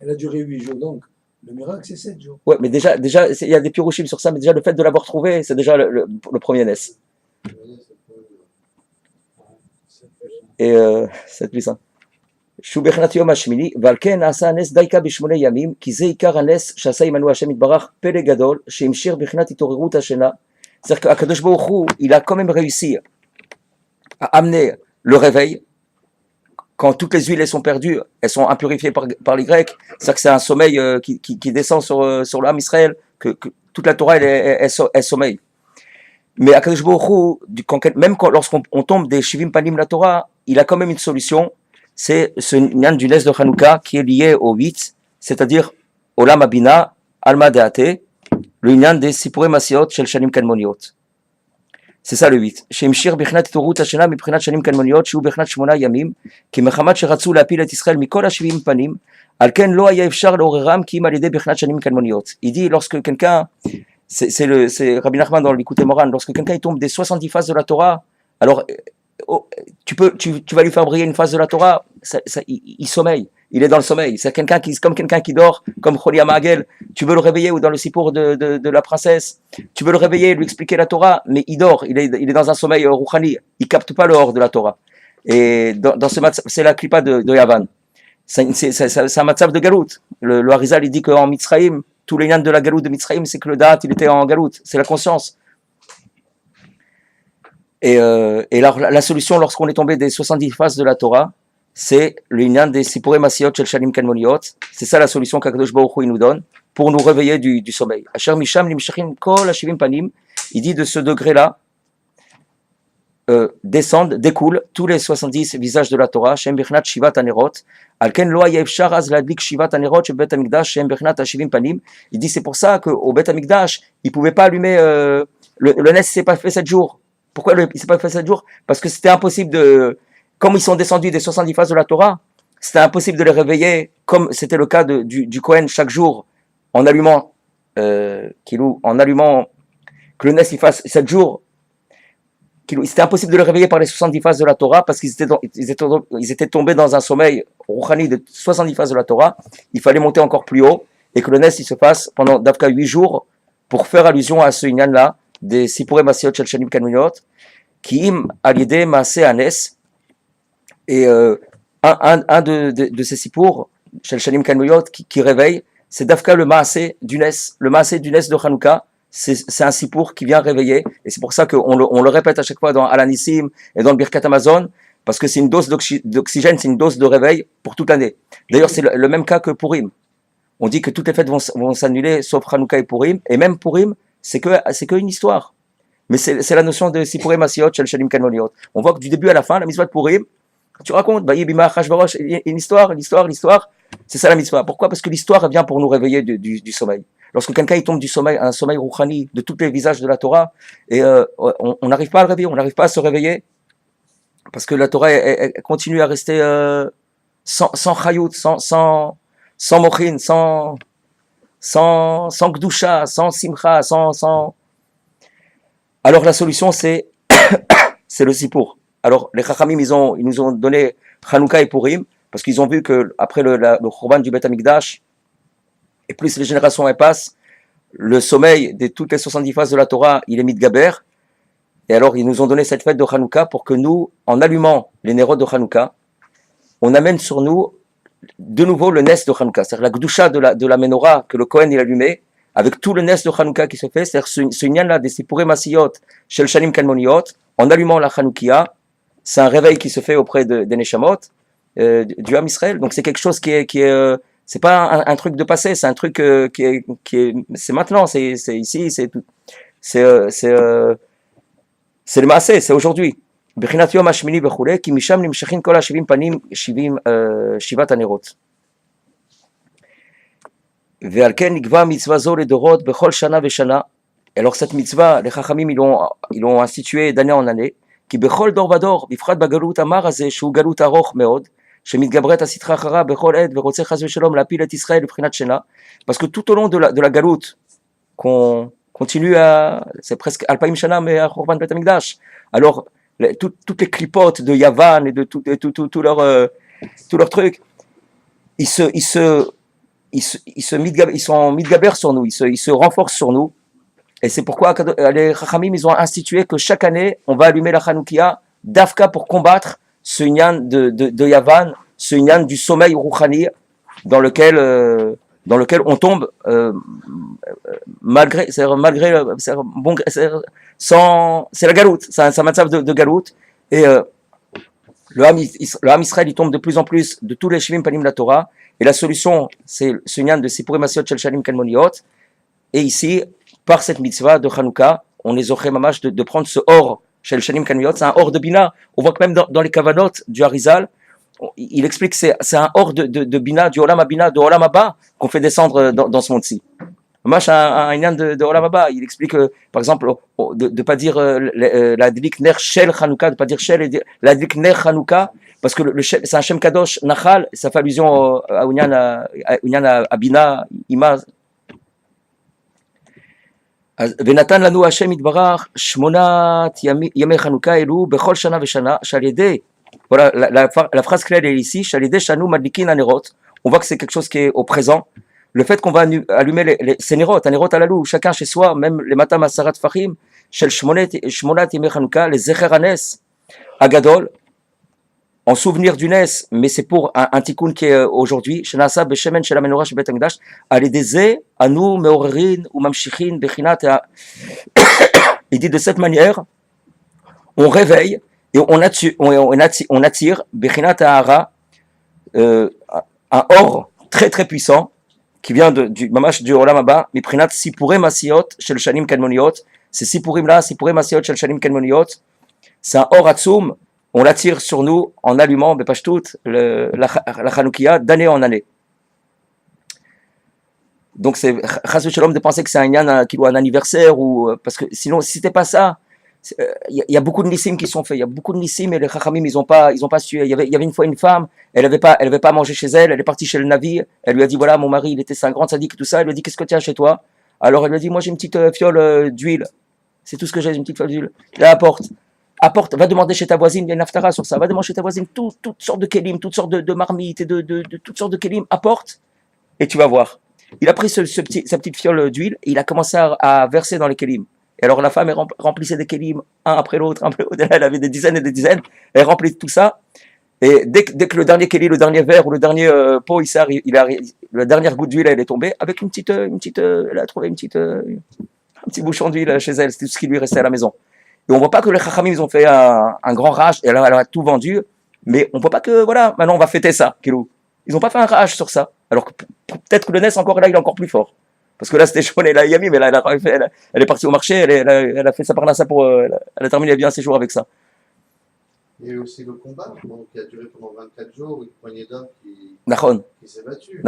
Elle a duré 8 jours. Donc, le miracle, c'est 7 jours. Ouais, mais déjà, il y a des pirouchim sur ça, mais déjà, le fait de l'avoir trouvé, c'est déjà le premier Nes. Et 7 plus 1. שהוא בהכנת יום השמיני, ועל כן נעשה הנס דייקה ב8 ימים, כי זה עיקר הנס שעשה עמנו השם יתברך פלא גדול, שהמשיך בהכנת התעוררות השינה. C'est-à-dire qu'Akadosh Baruch Hu, il a quand même réussi à amener le réveil, quand toutes les huiles sont perdues, elles sont impurifiées par les Grecs. C'est-à-dire que c'est un sommeil qui descend sur le Ham Israël, que toute la Torah, elle sommeille. Mais Akadosh Baruch Hu, même lorsqu'on tombe des Shivim Panim la Torah, il a quand même une solution. C'est ce Nyan du Nes de Hanouka qui est lié au 8, c'est-à-dire Olam Abina, Alma Deate, le Nyan des Sipurei Masiot Shel Shanim Kanmoniot. C'est ça le 8. Shemshir Bechnat Torut Hashena Mibchinat Shanim Kanmoniot, Shu Bechnat Shmona Yamim, Ki Mechamat Sheratzu Lapil et Israël Mikol HaShivim Panim, Alken Lo Haya Efshar L'Oreram Ki Malide Bechnat Shanim Kanmoniot. Il dit lorsque quelqu'un, c'est Rabbi Nachman dans l'Ikutei Moran, lorsque quelqu'un il tombe des 70 phases de la Torah, alors tu vas lui faire briller une phase de la Torah, il sommeille, il est dans le sommeil. C'est comme quelqu'un qui dort, comme Cholia Magel. Tu veux le réveiller, ou dans le sipour de la princesse, tu veux le réveiller, lui expliquer la Torah, mais il dort, il est dans un sommeil rouchani, il capte pas le hors de la Torah. Et dans ce matzav, c'est la klipa de Yavan. C'est un matzav de Galout. Le Harizal, il dit qu'en Mitzrayim, tous les liens de la Galout de Mitzrayim, c'est que le Da'at, il était en Galout, c'est la conscience. Et la solution, lorsqu'on est tombé des 70 phases de la Torah, c'est le lien des Sipurei Masiot Shel Shanim Kanmoniot. C'est ça la solution qu'Akadosh Baruch Hu nous donne pour nous réveiller du sommeil. Asher Misham Nimshachim Kol HaShivim Panim, il dit de ce degré-là, descendent, découlent tous les 70 visages de la Torah, Shem Bechnat Shivat Anerot, Alken Lo Haya Efshar Az Ladlik Shivat Anerot Shel Bet HaMikdash, Shem Bechnat HaShivim Panim. Il dit c'est pour ça qu'au Bet HaMikdash, il ne pouvait pas allumer, le Nes s'est pas fait 7 jours. Pourquoi il ne s'est pas fait 7 jours? Parce que c'était impossible comme ils sont descendus des 70 phases de la Torah, c'était impossible de les réveiller, comme c'était le cas du Kohen chaque jour, en allumant, que le Nes il fasse 7 jours, c'était impossible de les réveiller par les 70 phases de la Torah, parce qu'ils étaient tombés dans un sommeil rouchani de 70 phases de la Torah. Il fallait monter encore plus haut, et que le Nes il se fasse pendant d'Avka 8 jours, pour faire allusion à ce Inyan-là, des Sipurei Masiot Shel Shanim Kanmoniot, qui im alidé Maaseh Hanes. Et un de ces sipour, Shel Shanim Kanmoniot, qui réveille, c'est Dafka le Maaseh du Nes. Le Maaseh du Nes de Hanouka, c'est un sipour qui vient réveiller. Et c'est pour ça qu'on le répète à chaque fois dans Alanissim et dans le Birkat Amazon, parce que c'est une dose d'oxygène, c'est une dose de réveil pour toute l'année. D'ailleurs, c'est le même cas que Purim. On dit que toutes les fêtes vont s'annuler, sauf Hanouka et Purim. Et même Purim, c'est que une histoire. Mais c'est la notion de Sipurei Masiot Shel Shanim Kanmoniot. On voit que du début à la fin, la mitzvah de Purim, tu racontes, une histoire, c'est ça la mitzvah. Pourquoi? Parce que l'histoire vient pour nous réveiller du sommeil. Lorsque quelqu'un il tombe du sommeil, un sommeil rouchani de tous les visages de la Torah, et on n'arrive pas à le réveiller, on n'arrive pas à se réveiller, parce que la Torah elle continue à rester sans chayout, sans mochin, sans gdusha, sans simcha, sans. Alors la solution c'est le sipour. Alors les Chachamim ils nous ont donné Hanouka et Purim parce qu'ils ont vu que après le Khurban du Bet Hamikdash et plus les générations elles passent, le sommeil de toutes les 70 phases de la Torah il est mitgaber. Et alors ils nous ont donné cette fête de Hanouka pour que nous, en allumant les nérodes de Hanouka, on amène sur nous de nouveau le Nes de Hanouka, c'est-à-dire la Gdusha de la Menorah que le Kohen il allumait, avec tout le Nes de Hanouka qui se fait, c'est-à-dire ce Inyan-là des Sipurei Masiot Shel Shanim Kanmoniot, en allumant la Hanoukia, c'est un réveil qui se fait auprès des Neshamot, du Ham Israël. Donc c'est quelque chose qui est c'est pas un truc de passé, c'est un truc qui est c'est maintenant, c'est ici, c'est le Maaseh, c'est aujourd'hui. Bechinat Yom HaShmini v'chulei, ki misham nimshachin kol HaShivim Panim Shivat Hanerot. Ve'al ken nikva mitzvah zo ledorot bechol shana ve'shana. Alors cette mitzvah, les Chachamim ils l'ont instituée d'année en année. כי בכל דור ודור, בפרט בגלות המר הזה, שהוא גלות ארוך מאוד, שמתגברת הסטרה אחריו בכל עת, ורוצה חס ושלום להפיל את ישראל לבחינת שינה, parce que tout au long de la galoute, qu'on continue c'est presque 2000 shana, mais à Khurban Bet HaMikdash, alors toutes les clipotes de Yavan et de tout leur truc, ils sont mitgaber sur nous, ils se renforcent sur nous. Et c'est pourquoi les Chachamim ils ont institué que chaque année on va allumer la Hanoukia d'Afka pour combattre ce Inyan de Yavan, ce Inyan du sommeil rouchani dans lequel on tombe c'est la galoute, c'est un matzav de galoute. Et le Ham Israël il tombe de plus en plus de tous les Shivim Panim la Torah, et la solution c'est ce Inyan de Sipurei Masiot Shel Shanim Kanmoniot. Et ici par cette mitzvah de Hanouka, on est zoché mamash de prendre ce or chez le Shanim Kanmiot, c'est un or de Bina. On voit que même dans les Kavanot du Harizal, il explique que c'est un or de Bina, du Olam Abina, de Olam Abba, qu'on fait descendre dans ce monde-ci. Mamash un inan de Olam Abba, il explique, par exemple, de pas dire la Dlik Ner Shel Hanouka, de pas dire Shel, la Dlik Ner Hanouka, parce que c'est un Shem Kadosh Nachal, ça fait allusion à Unyan Abina, Ima. ונתן לנו השם יתברך 8 ימי חנוכה אלו בכל שנה ושנה שעל ידי, voilà, la phrase clé est ici, שעל ידי שאנו מדליקים הנרות, on voit que c'est quelque chose qui est au présent, le fait qu'on va allumer ces nérotes, הנרות הללו, chacun chez soi, même les matins מעשרה טפחים של 8 ימי חנוכה, לזכר הנס הגדול, en souvenir du Nes, mais c'est pour un tikkun qui est aujourd'hui, Shenasa Beshemen Shel HaMenorah Shel Bet HaMikdash, Aledeze, Anu Meorerin ou Mamshichin Bechinat. Il dit de cette manière, on réveille et on attire Bechinat Ha'ara, un or très très puissant qui vient du Mamash du Olam Haba, Miprinat Sipurei Masiot Shel Shanim Kadmoniot. Ces Sipurim là, Sipurei Masiot Shel Shanim Kadmoniot, c'est un or Atzum. On l'attire sur nous en allumant, mais pas tout, la Hanoukia d'année en année. Donc c'est Chas v'Shalom de penser que c'est un anniversaire, ou parce que sinon, si c'était pas ça, il y a beaucoup de nissim qui sont faits. Il y a beaucoup de nissim et les Chachamim ils ont pas su. Il y avait une fois une femme, elle avait pas mangé chez elle. Elle est partie chez le Navi. Elle lui a dit voilà, mon mari il était un grand sadique tout ça. Elle lui a dit qu'est-ce que tu as chez toi? Alors elle lui a dit moi j'ai une petite fiole d'huile. C'est tout ce que j'ai, une petite fiole d'huile. Elle apporte, va demander chez ta voisine, il y a une haftara sur ça, va demander chez ta voisine toutes sortes de kelim, toutes sortes de marmites et de toutes sortes de kelim, apporte, et tu vas voir. Il a pris sa petite fiole d'huile, et il a commencé à verser dans les kelim. Et alors la femme, elle remplissait des kelim, un après l'autre, elle avait des dizaines et des dizaines, elle remplit tout ça, et dès que le dernier kelim, le dernier verre, ou le dernier pot, la dernière goutte d'huile, elle est tombée, avec une petite, elle a trouvé un petit bouchon d'huile chez elle, c'était tout ce qui lui restait à la maison. Et on voit pas que les Chachamim ils ont fait un grand rage et elle a tout vendu, mais on voit pas que voilà, maintenant on va fêter ça, Kilou. Ils ont pas fait un rage sur ça. Alors que peut-être que le Nes encore là, il est encore plus fort. Parce que là c'était chaud, elle a Yami, mais là elle est partie au marché, elle a fait sa parnassa pour, elle a terminé bien ses jours avec ça. Il y a eu aussi le combat qui a duré pendant 24 jours, une poignée d'hommes qui s'est battue.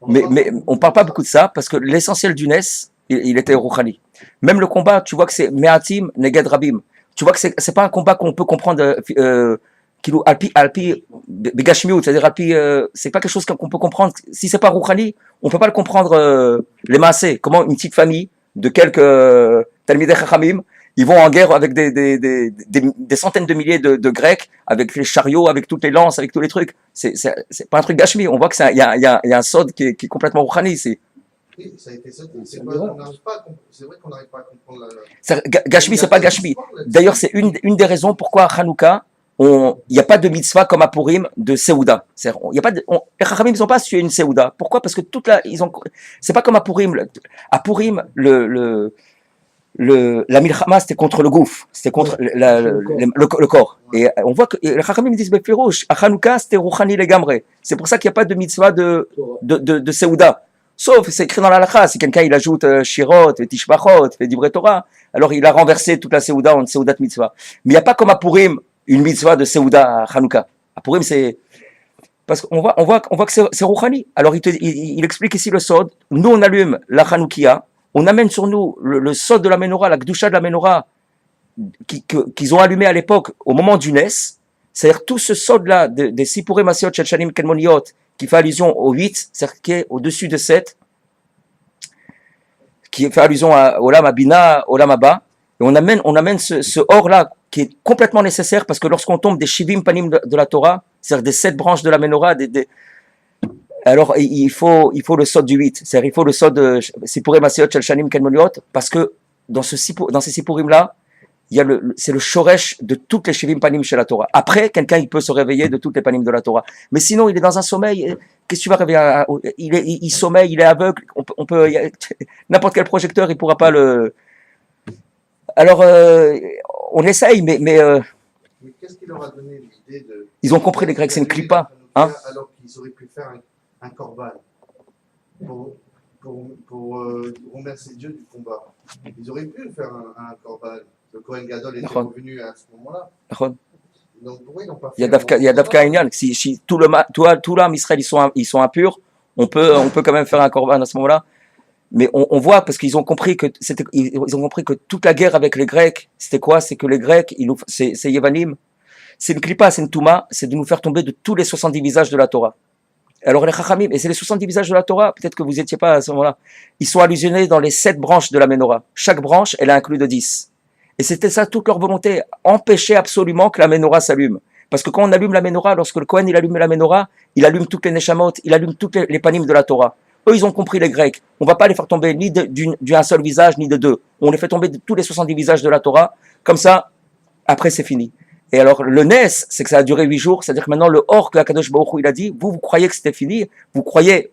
Mais on parle pas beaucoup de ça parce que l'essentiel du Nes, il était Rouhani. Même le combat, tu vois que c'est Me'atim Neged Rabim. Tu vois que c'est pas un combat qu'on peut comprendre Alpi Begashmiut, c'est-à-dire Alpi, c'est pas quelque chose qu'on peut comprendre. Si c'est pas Rouhani, on peut pas le comprendre les massés. Comment une petite famille de quelques Talmidei Chachamim, ils vont en guerre avec des centaines de milliers de Grecs, avec les chariots, avec toutes les lances, avec tous les trucs. C'est pas un truc Gashmi. On voit que il y a un sod qui est complètement Rouhani. Oui, ça a été ça. C'est vrai qu'on n'arrive pas à comprendre Gashmi, c'est pas Gashmi. D'ailleurs, c'est une des raisons pourquoi à Hanouka, il n'y a pas de mitzvah comme à Purim de Seouda. Les Chachamim, ils n'ont pas su une Seouda. Pourquoi? Parce que c'est pas comme à Purim. À Purim, la milchama, c'était contre le gouffre, c'était contre le corps. Et on voit que les Chachamim disent, mais Firouche, à Hanouka, c'était Rouhani Legamre. C'est pour ça qu'il n'y a pas de mitzvah de Seouda. Sauf, c'est écrit dans la halakha, si quelqu'un il ajoute Shirot, Tishbachot, Divrei Torah, alors il a renversé toute la Seouda en Seoudat mitzvah. Mais il n'y a pas comme à Purim une mitzvah de Seouda à Hanouka. À Purim, c'est. Parce qu'on voit que c'est Rouhani. Alors il explique ici le Sod. Nous, on allume la Hanoukia, on amène sur nous le Sod de la Menorah, la Gdusha de la Menorah, qu'ils ont allumé à l'époque, au moment du Nes. C'est-à-dire tout ce Sod-là, des Sipurei Masiot Shel Shanim Kadmoniot, qui fait allusion au 8, c'est-à-dire qui est au-dessus de 7, qui fait allusion à Olam Abina, Olam Haba, et on amène ce or-là, qui est complètement nécessaire, parce que lorsqu'on tombe des Shivim Panim de la Torah, c'est-à-dire des 7 branches de la Menorah, alors il faut le sod du 8, c'est-à-dire il faut le sod de Sipurei Masiot Shel Shanim Kadmoniot, parce que dans ces Sipurim-là, c'est le shoresh de toutes les shivim panim chez la Torah. Après, quelqu'un il peut se réveiller de toutes les panim de la Torah. Mais sinon, il est dans un sommeil. Qu'est-ce que tu vas réveiller? Il sommeille, il est aveugle. On peut n'importe quel projecteur, il pourra pas le. Alors, on essaye, mais qu'est-ce qui leur a donné l'idée de. Ils ont compris les Grecs, c'est une clipa, hein? Alors qu'ils auraient pu faire un korban. remercier Dieu du combat. Ils auraient pu faire un corban. Le Kohen Gadol était revenu à ce moment-là. Donc pourquoi ils n'ont pas fait il y a Davka Inyan. Si tout l'âme Israël ils sont impurs, on peut quand même faire un corban à ce moment-là. Mais on voit parce qu'ils ont compris que toute la guerre avec les Grecs, c'était quoi? C'est que les Grecs, c'est Yevanim, c'est une klipa, c'est une touma, c'est de nous faire tomber de tous les 70 visages de la Torah. Alors les Chachamim, et c'est les 70 visages de la Torah, peut-être que vous n'étiez pas à ce moment-là, ils sont allusionnés dans les 7 branches de la Ménorah. Chaque branche, elle a inclus de 10. Et c'était ça toute leur volonté, empêcher absolument que la Ménorah s'allume. Parce que quand on allume la Ménorah, lorsque le Kohen il allume la Ménorah, il allume toutes les Neshamot, il allume toutes les panim de la Torah. Eux, ils ont compris les Grecs. On ne va pas les faire tomber ni d'un seul visage, ni de deux. On les fait tomber de tous les 70 visages de la Torah. Comme ça, après, c'est fini. Et alors, le Nes, c'est que ça a duré 8 jours. C'est-à-dire que maintenant, le Or que Akadosh Baruch Hu, il a dit, vous croyez que c'était fini. Vous croyez,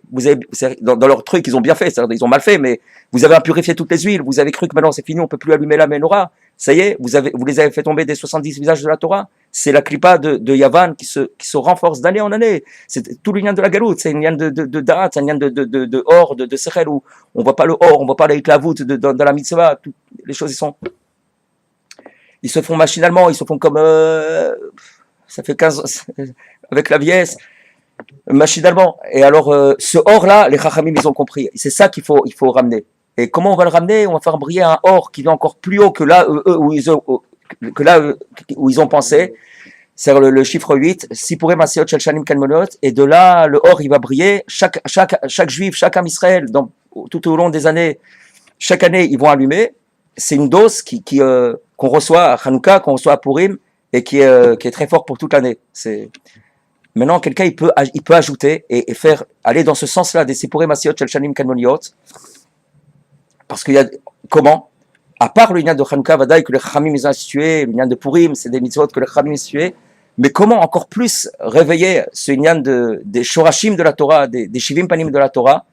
dans leur truc, ils ont bien fait. C'est-à-dire, ils ont mal fait, mais vous avez impurifié toutes les huiles. Vous avez cru que maintenant, c'est fini, on ne peut plus allumer la Menorah. Ça y est, vous les avez fait tomber des 70 visages de la Torah. C'est la klipa de Yavan qui se renforce d'année en année. C'est tout l'union de la galoute, c'est une lien de Da'at, c'est une lien de Or, de Sechel, où on voit pas le Or, on voit pas la Hitlavut dans la mitzvah. Les choses, ils se font machinalement, ils se font comme, ça fait 15, avec la vieillesse, machinalement. Et alors, ce Or-là, les Chachamim, ils ont compris. C'est ça qu'il faut ramener. Et comment on va le ramener? On va faire briller un Or qui est encore plus haut que là, où ils ont pensé. C'est le chiffre 8, Sipurei Masiot Shel Shanim Kalmonot, et de là, le Or, il va briller. Chaque juif, chaque âme Israël, tout au long des années, chaque année, ils vont allumer. C'est une dose qu'on reçoit à Hanouka, qu'on reçoit à Purim, et qui est très fort pour toute l'année. Maintenant, quelqu'un, il peut ajouter et faire, aller dans ce sens-là, des Sipurei Masiot Shel Shanim Kalmoniot, parce qu'il y a, comment? À part le lien de Hanouka, Vadaï, que les Chachamim ont institué, le lien de Purim, c'est des mitzvot que les Chachamim ont institué, mais comment encore plus réveiller ce lien des Shorashim de la Torah, des Shivim Panim de la Torah?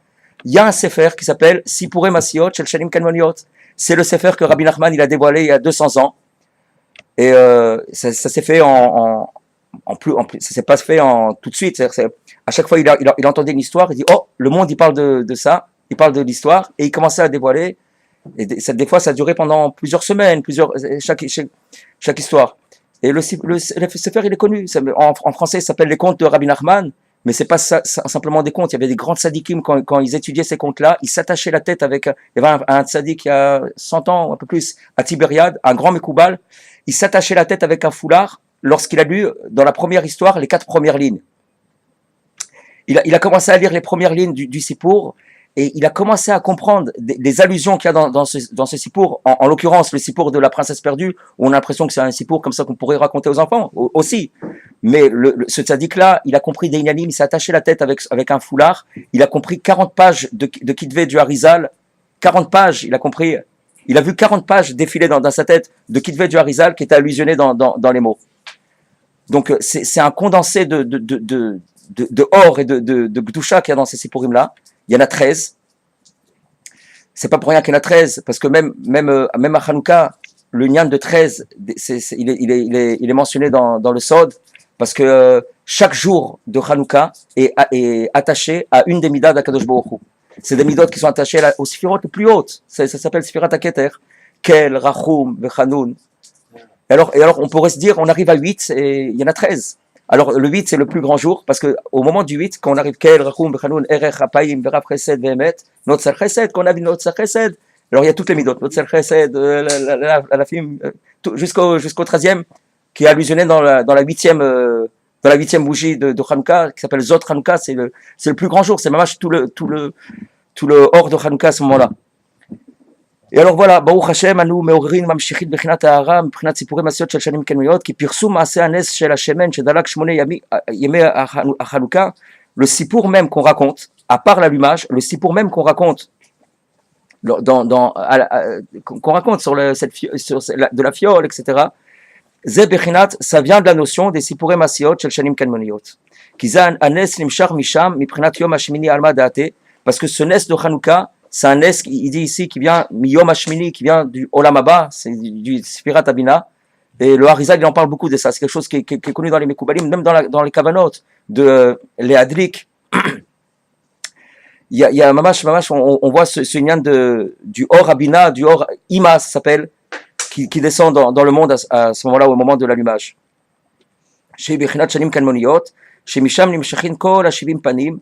Il y a un sefer qui s'appelle Sipurei Masiot Shel Shanim Kalmoniot. C'est le sefer que Rabbi Nachman il a dévoilé il y a 200 ans. Et ça s'est fait ça s'est pas fait tout de suite. À chaque fois il entendait une histoire, il dit oh le monde il parle de ça, il parle de l'histoire et il commençait à dévoiler. Et des fois ça durait pendant plusieurs semaines, chaque histoire. Et le sefer il est connu. En français il s'appelle les contes de Rabbi Nachman. Mais c'est pas simplement des contes. Il y avait des grands tzadikim quand ils étudiaient ces contes-là. Ils s'attachaient la tête il y avait un tzadik il y a 100 ans, ou un peu plus, à Tibériade, un grand Mekoubal. Il s'attachait la tête avec un foulard lorsqu'il a lu, dans la première histoire, les 4 premières lignes. Il a commencé à lire les premières lignes du Sipour, et il a commencé à comprendre des allusions qu'il y a dans ce Sipour, en l'occurrence le Sipour de la princesse perdue, où on a l'impression que c'est un Sipour comme ça qu'on pourrait raconter aux enfants aussi. Mais ce tzaddik-là, il a compris des inanim, il s'est attaché la tête avec un foulard, il a compris 40 pages de Kitvé du Harizal, 40 pages, il a compris, il a vu 40 pages défiler dans sa tête de Kitvé du Harizal qui étaient allusionnés dans les mots. Donc c'est un condensé de or et de Gdusha qu'il y a dans ces Sipurim-là. Il y en a 13. C'est pas pour rien qu'il y en a 13, parce que même à Hanouka, le Nyan de 13, il est mentionné dans le Sod, parce que chaque jour de Hanouka est attaché à une des midas d'Akadosh Baruch Hu. C'est des midot qui sont attachées aux Sphirot les plus hautes. Ça s'appelle Sphirat HaKeter. Kel, Rachum, Vechanoun. Et alors, on pourrait se dire, on arrive à 8 et il y en a 13. Alors, le 8, c'est le plus grand jour, parce que au moment du 8, quand on arrive, Kel, Rachum, Vechanoun, Erech, Apayim, Verav Chesed, Vehemet, Notzer Chesed, quand on a vu Notzer Chesed, alors il y a toutes les midot, Notzer Chesed, la film, jusqu'au 13e, qui est allusionné dans la 8e bougie de Hanouka, qui s'appelle Zot Hanouka, c'est le plus grand jour, c'est mamach tout le hors de Hanouka à ce moment-là. Et alors voilà, Baruch Hashem, anu meorin mamshichit bechinat ha'ara, מבחינת סיפורי מעשיות של שנים קנויות, כי פרסום מעשה הנס של השמן שדלק 8 ימי החנוכה, le sipour même qu'on raconte, à part l'allumage, le sipour même qu'on raconte qu'on raconte sur de la fiole, etc. זה bechinat, ça vient de la notion des סיפורי מעשיות של שנים קנוניות. כי זה הנס נמשך משם מבחינת יום השמיני על מה דעתי, parce que ce nes de Hanouka, c'est un nes, il dit ici, qui vient Miyom Hashmini, qui vient du Olam Haba, c'est du Sfirat Abina. Et le Harizal, il en parle beaucoup de ça. C'est quelque chose qui est connu dans les Mekoubalim, même dans les Kavanot de les Hadlik. y a mamash, on voit ce lien du Or Abina, du Or Ima, ça s'appelle, qui descend dans le monde à ce moment-là, au moment de l'allumage. Chez Bechinat Shanim Kalmoniot, chez Misham Nimshachin Kol Hashivim Panim,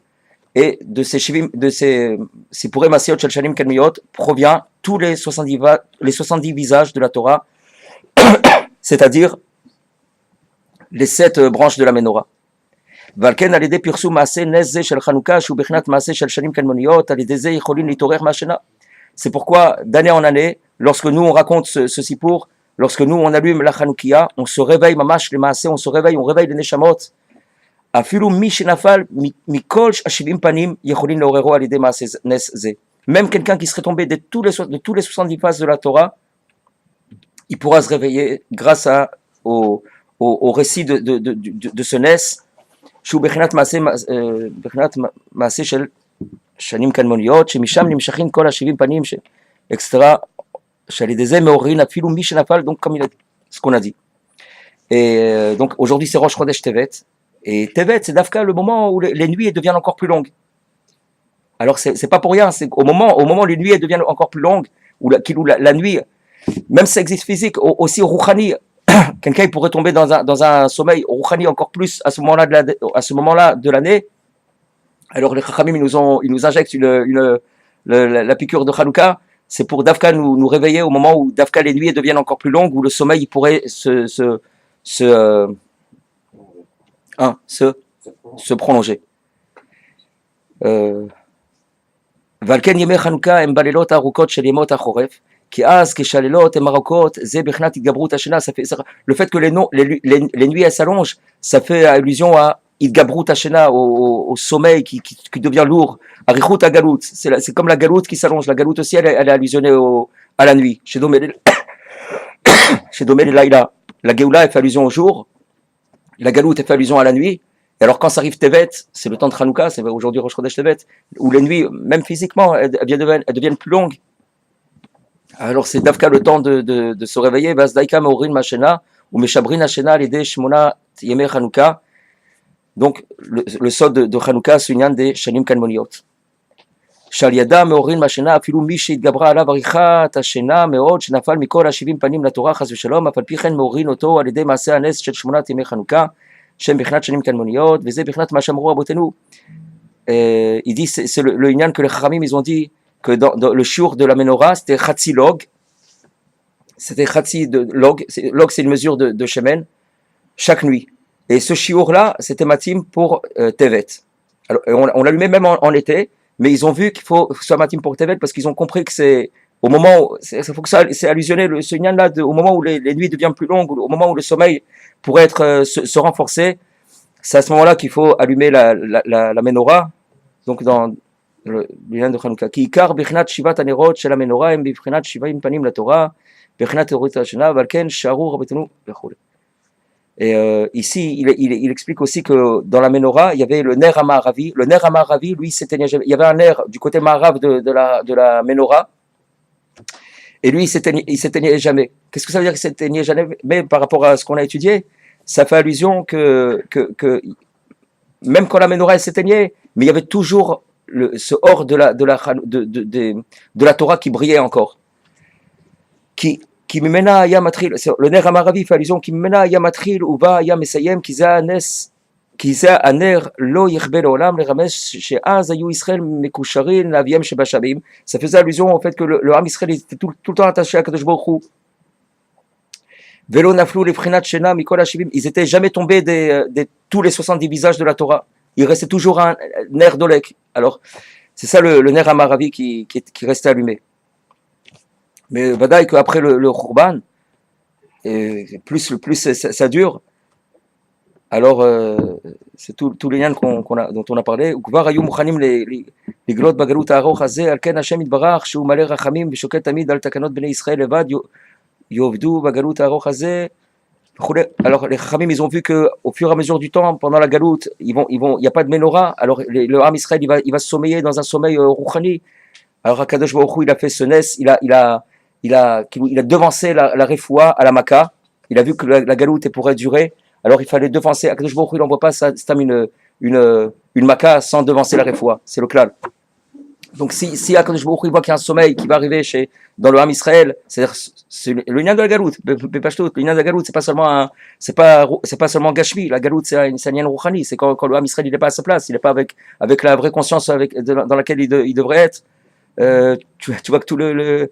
et de ces Sipurei Masiot Shel Shanim Kalmoniot provient tous les 70 visages de la Torah, c'est-à-dire les 7 branches de la Menorah. Valken al yedei pirsum maaseh nes ze shel Chanukah shu bechinat maaseh shel shanim kalmoniot al yedei ze yicholim litorer ma'ashena. C'est pourquoi d'année en année, lorsque nous on raconte ce sipour, lorsque nous on allume la Chanoukia, on se réveille mamash les maaseh, on réveille les neshamot. Afilu mi shenafal mikol hashivim panim yicholim leorero al yedei maaseh nes ze. Même quelqu'un qui serait tombé de tous les 70 phases de la Torah, il pourra se réveiller grâce au récit de ce Nes, שהוא בחינת מעשה של שנים קדמוניות, שמשם נמשכים כל 70 פנים, אקסטרה, שעל ידי זה מעוררין אפילו מי שנפל, donc comme ce qu'on a dit. Et donc aujourd'hui c'est Rosh Chodesh Tevet, et Tevet c'est d'Afka le moment où les nuits deviennent encore plus longues. Alors c'est pas pour rien, c'est au moment où les nuits deviennent encore plus longues, où la nuit, même si ça existe physique, aussi au Rouhani, quelqu'un pourrait tomber dans un sommeil rouhani encore plus à ce moment-là de l'année. Alors les Chachamim ils nous injectent la piqûre de Hanouka, c'est pour Dafka nous réveiller au moment où Dafka les nuits deviennent encore plus longues, où le sommeil pourrait se prolonger. Valken yemei Hanouka em balelot arukot shel yemot hachoref. Le fait que les nuits elles s'allongent, ça fait allusion à Idgabrut Hashena, au sommeil qui devient lourd. Arichut Agalut, c'est comme la galoute qui s'allonge. La galoute aussi, elle est allusionnée à la nuit. Chez Domé Laïla, la Géoula elle fait allusion au jour, la galoute elle fait allusion à la nuit. Et alors quand ça arrive Tevet, c'est le temps de Hanouka, c'est aujourd'hui Rosh Chodesh Tevet, où les nuits, même physiquement, elles deviennent plus longues. Alors c'est Dafka le temps de se réveiller. Vazdaika meorin mashena ou meshabrin hashena l'idée shmona yemei Chanukah. Donc le sod de Chanukah c'est une des shanim kalmoniot. Shal yada meorin mashena afilu mi sheitgabra alav arichat hashena meod shenafal mikol hashivim panim laTorah chas v'shalom afal pi chen meorin oto al yedei maaseh hanes shel shmona yemei Chanukah shem bichnat shanim kalmoniot v'zeh bichnat ma shamru abotenu. Il dit c'est le inyan que les Chachamim ils ont dit que dans le shiur de la Menorah, c'était Chatzi Log. C'était Chatzi de Log. Log, c'est une mesure de Shemen, chaque nuit. Et ce shiur-là, c'était Matim pour Tevet. Alors, on l'allumait même en été, mais ils ont vu qu'il faut que ce soit Matim pour Tevet parce qu'ils ont compris que c'est au moment où, c'est allusionné, ce nyan-là, au moment où les nuits deviennent plus longues, au moment où le sommeil pourrait se renforcer, c'est à ce moment-là qu'il faut allumer la Menorah. Donc, dans le lien de Hanouka, qui ikar bichnat shivat anerot shel menorah em bichnat shivim panim la Torah, bichnat erut hashana, valken sharu rabetenu v'chol. Et ici, il explique aussi que dans la Menorah, il y avait le ner hamaravi. Le ner hamaravi, lui, s'éteignait jamais. Il y avait un ner du côté marav de la Menorah, et lui, il s'éteignait jamais. Qu'est-ce que ça veut dire qu'il s'éteignait jamais? Mais par rapport à ce qu'on a étudié, ça fait allusion que même quand la Menorah s'éteignait, mais il y avait toujours ce or de la Torah qui brillait encore. Qui mena ya matril, le ner hamaravi fait allusion qui mena ya matril ou va ya mesayem qui za aner lo yichbe leolam le ramesh she'az ayu Israël mekusharin laviem shebashabim. Ça faisait allusion au fait que le Ham Israël était tout le temps attaché à Kadosh Baruch Hu. Velo naflu lefrinat shena mikol hashivim. Ils étaient jamais tombés de tous les 70 visages de la Torah. Il restait toujours un ner d'Olek. Alors, c'est ça le ner hamaravi qui restait allumé. Mais vadaï qu'après le Khurban, plus ça dure, alors c'est tous les liens dont on a parlé. Ukvar ayu muchanim les glot bagalut ha'aroch hazeh alken Hashem yitbarach shu maleh rachamim v'shoket tamid al takanot bnei Israël levad yovdu bagalut ha'aroch hazeh. Alors les Chachamim ils ont vu que au fur et à mesure du temps pendant la galoute il y a pas de menorah, alors le Ham Israël il va se sommeiller dans un sommeil rouhani. Alors Akadosh Baruch Hu il a fait ce nes, il a devancé la refoua à la Makkah. Il a vu que la galoute pourrait durer, alors il fallait devancer. Akadosh Baruch Hu il n'envoie pas ça une Makkah sans devancer la refoua, c'est le klal. Donc si Akadosh Baruch Hu voit qu'il y a un sommeil qui va arriver dans le Ham Israël, c'est-à-dire c'est le lien de la galoute, le lien de la galoute, c'est pas seulement Gashmi, la galoute c'est un lien rouhani, c'est quand le Ham Israël il n'est pas à sa place, il n'est pas avec la vraie conscience dans laquelle il devrait être. Tu vois que tout le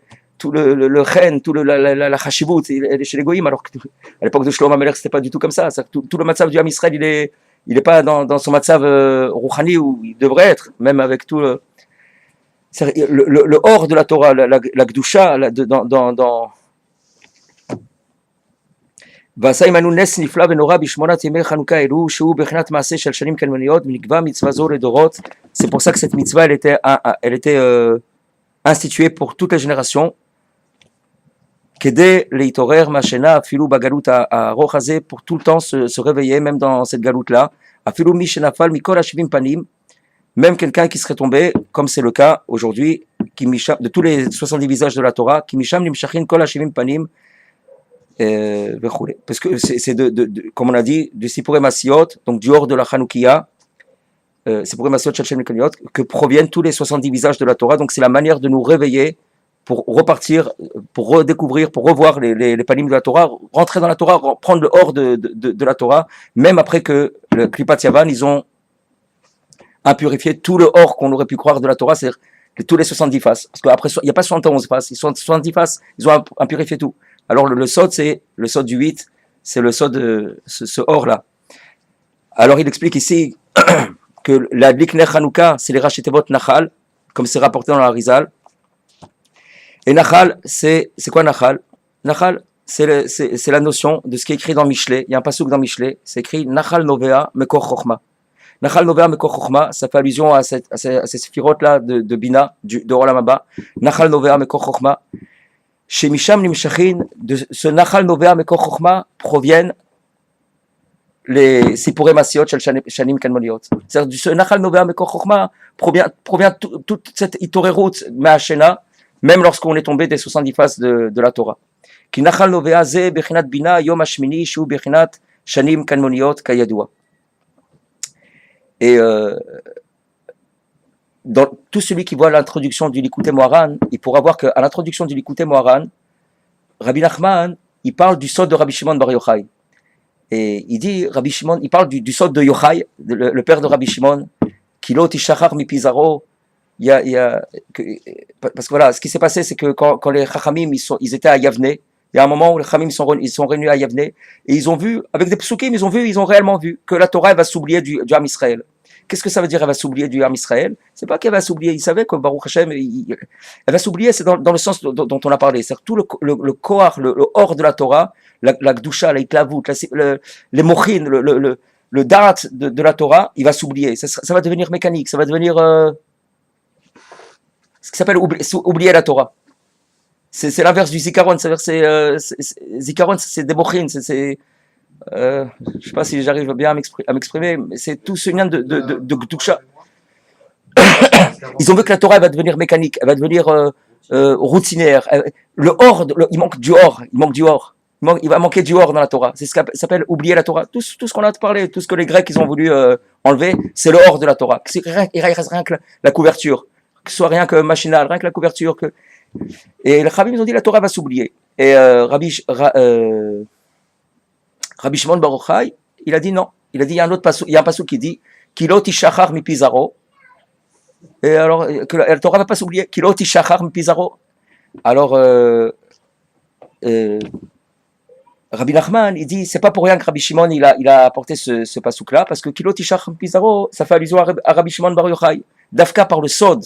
chen, la chashivut, elle est chez les goïms, alors qu'à l'époque de Shlomo HaMelech c'était pas du tout comme ça. Tout le matzav du Ham Israël il est pas dans son matzav rouhani où il devrait être, même avec tout le hors de la Torah, la Gdusha, dans ועשה נס נפלא ונורא בשמונת ימי חנוכה אלו שהוא בחינת מעשה של שנים קדמוניות ונקבע מצווה זו לדורות. C'est pour ça que cette mitzvah elle était instituée pour toutes les générations כדי להתעורר מהשינה אפילו בגלות הארוך הזה, pour tout le temps se réveiller même dans cette galoute là, אפילו מי שנפל מכל השבעים פנים, même quelqu'un qui serait tombé, comme c'est le cas aujourd'hui, de tous les 70 visages de la Torah, qui misham nimshachin kol hashivim panim, parce que c'est comme on a dit, du Sipurim Asiot, donc du hors de la Chanoukia, Sipurim Asiot shel Shem Lekaniot, que proviennent tous les 70 visages de la Torah. Donc c'est la manière de nous réveiller pour repartir, pour redécouvrir, pour revoir les panim de la Torah, rentrer dans la Torah, prendre le hors de la Torah, même après que le Klipat Yavan, ils ont impurifié tout le hors qu'on aurait pu croire de la Torah, c'est-à-dire tous les 70 faces. Parce qu'après, il n'y a pas 71 faces, ils sont 70 faces, ils ont impurifié tout. Alors le sod, c'est le sod du 8, c'est le sod de ce or-là. Alors il explique ici que la Likner Hanouka, c'est les Rachetevot Nachal, comme c'est rapporté dans la Rizal. Et Nachal, c'est quoi Nachal? Nachal, c'est la notion de ce qui est écrit dans Mishlei. Il y a un pasuk dans Mishlei, c'est écrit Nachal Novea Mekor Chochma. Nachal Novea Mekor Chochma, ça fait allusion à ces sphirotes-là de Bina, de Olam Haba. Nachal Novea Mekor Chochma. Chez Misham Nimshachin, de ce Nachal Novea Mekor Chochma proviennent les Sipurim Asiot Shel Shanim Kadmoniot. C'est-à-dire, de ce Nachal Novea Mekor Chochma provient toute cette Itorerut Me'ashena, même lorsqu'on est tombé des 70 faces de la Torah. Ki Nachal Novea Ze Bechinat Bina Yom Hashmini Shu Bechinat Shanim Kadmoniot Kayadua. Et dans tout celui qui voit l'introduction du Likutei Moharan, il pourra voir qu'à l'introduction du Likutei Moharan, Rabbi Nachman, il parle du sod de Rabbi Shimon Bar Yochai. Et il dit, Rabbi Shimon, il parle du sod de Yochai, le père de Rabbi Shimon, Kilo Tishachar mi Pizarro. Parce que voilà, ce qui s'est passé, c'est que quand les Chachamim, ils étaient à Yavne, il y a un moment où les Chachamim ils sont réunis à Yavne, et ils ont vu, avec des psukim, ils ont réellement vu que la Torah elle va s'oublier du Ham Israël. Qu'est-ce que ça veut dire, elle va s'oublier du Ham Israël? C'est pas qu'elle va s'oublier, ils savaient que Baruch Hashem, elle va s'oublier, c'est dans le sens dont on a parlé, c'est-à-dire tout le koach, le hors de la Torah, la Gdusha, la Hitlavut, les mochin, le darat de la Torah, il va s'oublier, ça va devenir mécanique, ça va devenir ce qui s'appelle oublier la Torah. C'est l'inverse du Zikaron, c'est-à-dire Zikaron, c'est des mochin, je sais pas si j'arrive bien à m'exprimer, mais c'est tout ce lien de Gdusha. Ils ont vu que la Torah elle va devenir mécanique, elle va devenir routinière. Il manque du or. Il va manquer du or dans la Torah. C'est ce qui s'appelle oublier la Torah. Tout ce qu'on a parlé, tout ce que les Grecs ils ont voulu enlever, c'est le or de la Torah. Il reste rien que la couverture, que ce soit rien que machinal, rien que la couverture. Et les Chabim ils ont dit la Torah va s'oublier. Et Rabbi Shimon Bar Yochai, il a dit non. Il a dit il y a un pasuk qui dit Kilo Tishachar mi Pizarro. Et alors que la Torah va pas s'oublier. Kilo Tishachar mi Pizarro. Alors Rabbi Nachman, il dit c'est pas pour rien que Rabbi Shimon il a apporté ce pasuk là, parce que Kilo Tishachar mi Pizarro, ça fait allusion à Rabbi Shimon Bar Yochai. Dafka par le sod.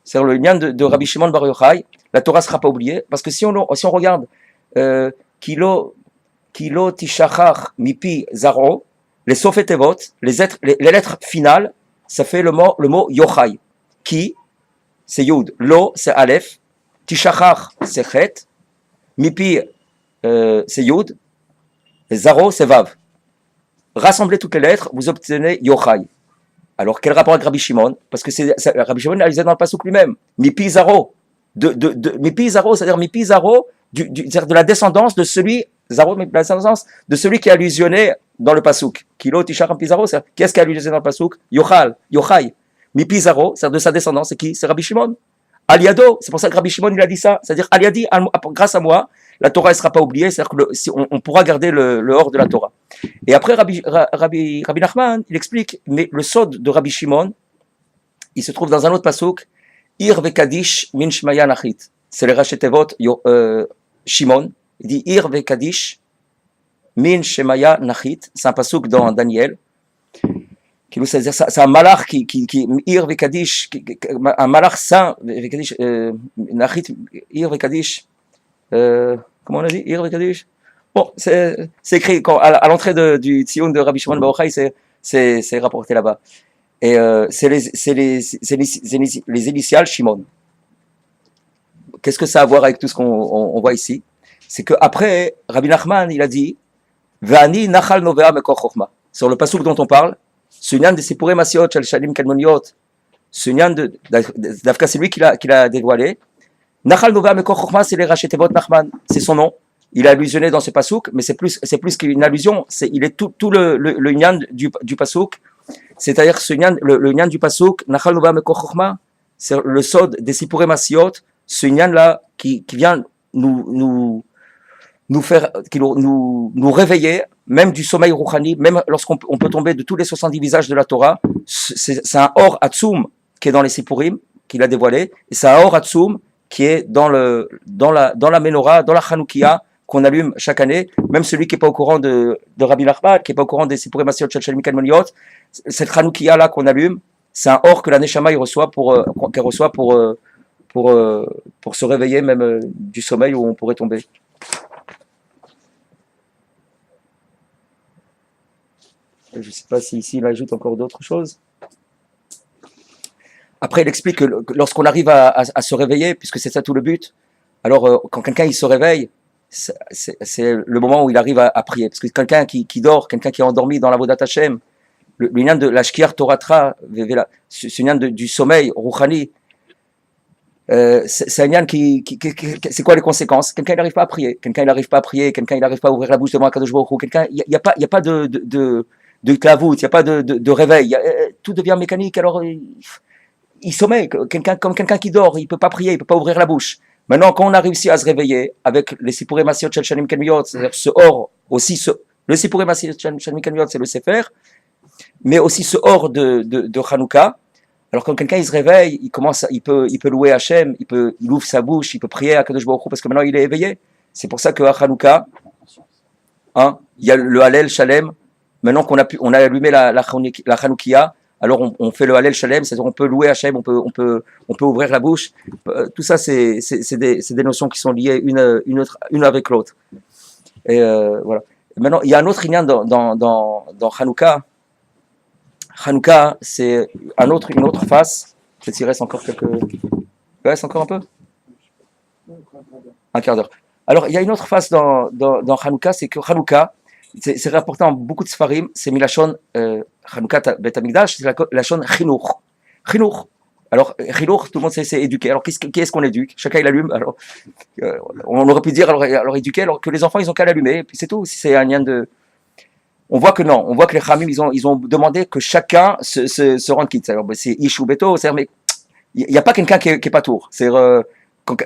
C'est le lien de Rabbi Shimon Bar Yochai, la Torah sera pas oubliée, parce que si on regarde Kilo Tishachar mipi zaro, les sofetevot, les lettres finales, ça fait le mot Yochai. Ki, c'est Yud. Lo, c'est Aleph. Tishachar, c'est Chet. Mipi, c'est Yud. Et Zaro, c'est Vav. Rassemblez toutes les lettres, vous obtenez Yochai. Alors, quel rapport avec Rabbi Shimon? Parce que Rabbi Shimon l'a disait dans le pasuk lui-même. Mipi Zaro. Mipi Zaro, c'est-à-dire Mipi Zaro, c'est-à-dire de la descendance de celui. Zaro, mais la descendance de celui qui a allusionné dans le pasuk. Kilo Tishachar Pizarro, qui est-ce qui a allusionné dans le pasuk? Yochai. Mi Pizarro, c'est-à-dire de sa descendance, c'est qui? C'est Rabbi Shimon. Aliado, c'est pour ça que Rabbi Shimon il a dit ça. C'est-à-dire, Aliadi, grâce à moi, la Torah ne sera pas oubliée, c'est-à-dire qu'on pourra garder le hors de la Torah. Et après, Rabbi Nachman, il explique, mais le sod de Rabbi Shimon, il se trouve dans un autre pasouk, Ir vekadish min shmaya nachit. C'est le rachetevot Shimon. Il dit Ir vekadish min shmaya nachit. C'est un pasouk dans Daniel. C'est un malach qui Ir vekadish, un malach saint, vekadish, nachit, Ir vekadish. Comment on a dit? Ir vekadish. Bon, c'est écrit à l'entrée du Tzion de Rabbi Shimon Bar Yochai, c'est rapporté là-bas. Et c'est les initiales Shimon. Qu'est-ce que ça a à voir avec tout ce qu'on voit ici? C'est qu'après, Rabbi Nachman, il a dit V'ani nachal novea mekor chokhma. Sur le pasuk dont on parle, ce nyan de Sipurei Masiot shel Shalim Kadmoniot, ce nyan d'Afka, c'est lui qui l'a dévoilé. Nachal novea mekor chokhma, c'est les rachetevot Nachman, c'est son nom. Il a allusionné dans ce pasuk, mais c'est plus qu'une allusion, il est tout le nyan du pasuk. C'est-à-dire le nyan du pasuk, Nachal Nova Mekor Chokhma, c'est le sod des Sipurei Masiot, ce nyan-là qui vient nous réveiller, même du sommeil rouchani, même lorsqu'on peut tomber de tous les 70 visages de la Torah. C'est un or Hatzum qui est dans les Sipurim, qu'il a dévoilé, et c'est un or Hatzum qui est dans la Menorah, dans la Chanoukia, qu'on allume chaque année. Même celui qui n'est pas au courant de Rabbi Nachman, qui n'est pas au courant des Sipurei Masiot shel Shalim Kadmoniot, cette Chanoukia là qu'on allume, c'est un or que la Neshama qu'elle reçoit pour se réveiller même du sommeil où on pourrait tomber. Je ne sais pas si ici il ajoute encore d'autres choses. Après il explique que lorsqu'on arrive à se réveiller, puisque c'est ça tout le but, alors quand quelqu'un il se réveille, c'est le moment où il arrive à prier. Parce que quelqu'un qui dort, quelqu'un qui est endormi dans la Vodat Hashem, le lien de la Shkiar Toratra, ce lien du sommeil, Rouchani, c'est un lien c'est quoi les conséquences? Quelqu'un il n'arrive pas à prier, quelqu'un il n'arrive pas à ouvrir la bouche devant Akadosh Baruch Hu, quelqu'un, il n'y a pas de clavout, il n'y a pas de réveil, tout devient mécanique, alors il sommeille, comme quelqu'un qui dort, il ne peut pas prier, il ne peut pas ouvrir la bouche. Maintenant, quand on a réussi à se réveiller avec les Sipurei Masiot shel Shalim Kadmoniot, c'est-à-dire ce or, aussi le Sipurei Masiot shel Shalim Kadmoniot, c'est le Sefer, mais aussi ce or de Hanouka. Alors quand quelqu'un il se réveille, il peut louer Hachem, il ouvre sa bouche, il peut prier à Kadosh Baruch Hu parce que maintenant il est éveillé. C'est pour ça qu'à Hanouka, il y a le Hallel Shalem. Maintenant on a allumé la Hanoukia, alors on fait le Hallel Shalem, c'est-à-dire on peut louer Hachem, on peut ouvrir la bouche. Tout ça c'est des notions qui sont liées une avec l'autre. Et voilà. Maintenant il y a un autre lien dans Hanouka. Hanouka, c'est une autre face. Peut-être qu'il reste encore Il reste encore un peu? Un quart d'heure. Alors, il y a une autre face dans Hanouka, c'est que Hanouka, c'est rapporté dans beaucoup de Sfarim, c'est Milachon, Hanouka Bet Hamikdash, c'est la Shon Chinuch. Chinuch. Alors, Chinuch, tout le monde sait, c'est éduquer. Alors, qui est-ce qu'on éduque? Chacun, il allume. Alors, on aurait pu dire, alors éduquer, alors que les enfants, ils ont qu'à l'allumer, et puis c'est tout. C'est un lien de... On voit que non, on voit que les Khamim, ils ont demandé que chacun se rende quitte. Alors, c'est Ish ou Beto, mais il n'y a pas quelqu'un qui est pas tour. C'est-à-dire, quand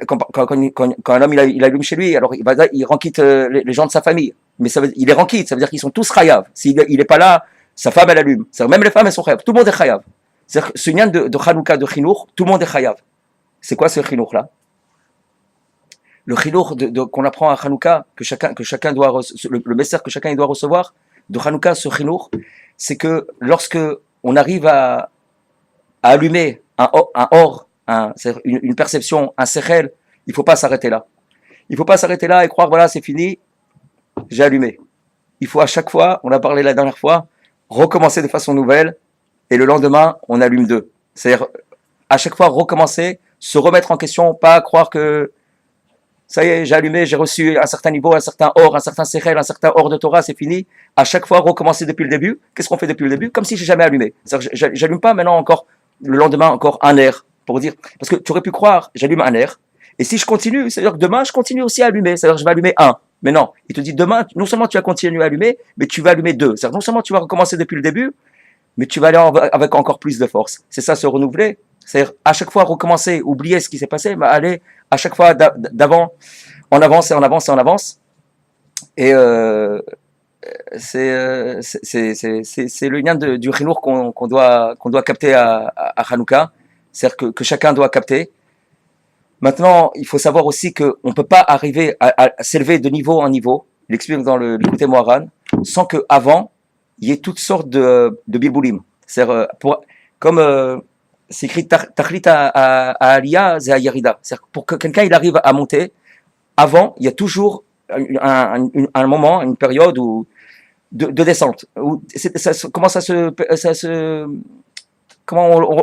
un homme il allume chez lui, alors il rend quitte les gens de sa famille. Mais il les rend quitte, ça veut dire qu'ils sont tous chayav. S'il n'est pas là, sa femme elle allume. C'est-à-dire, même les femmes elles sont chayav. Tout le monde est chayav. C'est-à-dire, ce lien de Hanouka, de Chinour, tout le monde est chayav. C'est quoi ce Chinour là? Le Chinour qu'on apprend à Hanouka, que chacun doit le message que chacun doit recevoir de Hanouka, ce Chinour, c'est que lorsque on arrive à allumer un or, c'est-à-dire une perception, un sechel, il ne faut pas s'arrêter là. Il ne faut pas s'arrêter là et croire, voilà, c'est fini, j'ai allumé. Il faut à chaque fois, on a parlé la dernière fois, recommencer de façon nouvelle, et le lendemain, on allume deux. C'est-à-dire, à chaque fois, recommencer, se remettre en question, pas croire que ça y est, j'ai allumé, j'ai reçu un certain niveau, un certain or, un certain sechel, un certain or de Torah, c'est fini. À chaque fois, recommencer depuis le début. Qu'est-ce qu'on fait depuis le début? Comme si j'ai jamais allumé. C'est-à-dire, j'allume pas maintenant encore, le lendemain encore un air, pour dire, parce que tu aurais pu croire, j'allume un air, et si je continue, c'est-à-dire que demain, je continue aussi à allumer, c'est-à-dire que je vais allumer un. Mais non, il te dit demain, non seulement tu vas continuer à allumer, mais tu vas allumer deux. C'est-à-dire non seulement tu vas recommencer depuis le début, mais tu vas aller avec encore plus de force. C'est ça, se renouveler. C'est-à-dire, à chaque fois, recommencer, oublier ce qui s'est passé, mais aller à chaque fois d'avant, en avance et en avance et en avance. Et c'est le lien du chinour qu'on doit capter à Hanouka. C'est-à-dire que chacun doit capter. Maintenant, il faut savoir aussi qu'on ne peut pas arriver à s'élever de niveau en niveau. Il explique dans le Likutei Moharan, sans qu'avant, il y ait toutes sortes de bilboulim. C'est-à-dire, comme c'est écrit Tachlit à Aliyah, c'est à Yerida. C'est-à-dire, pour que quelqu'un il arrive à monter, avant, il y a toujours un moment, une période de descente. Comment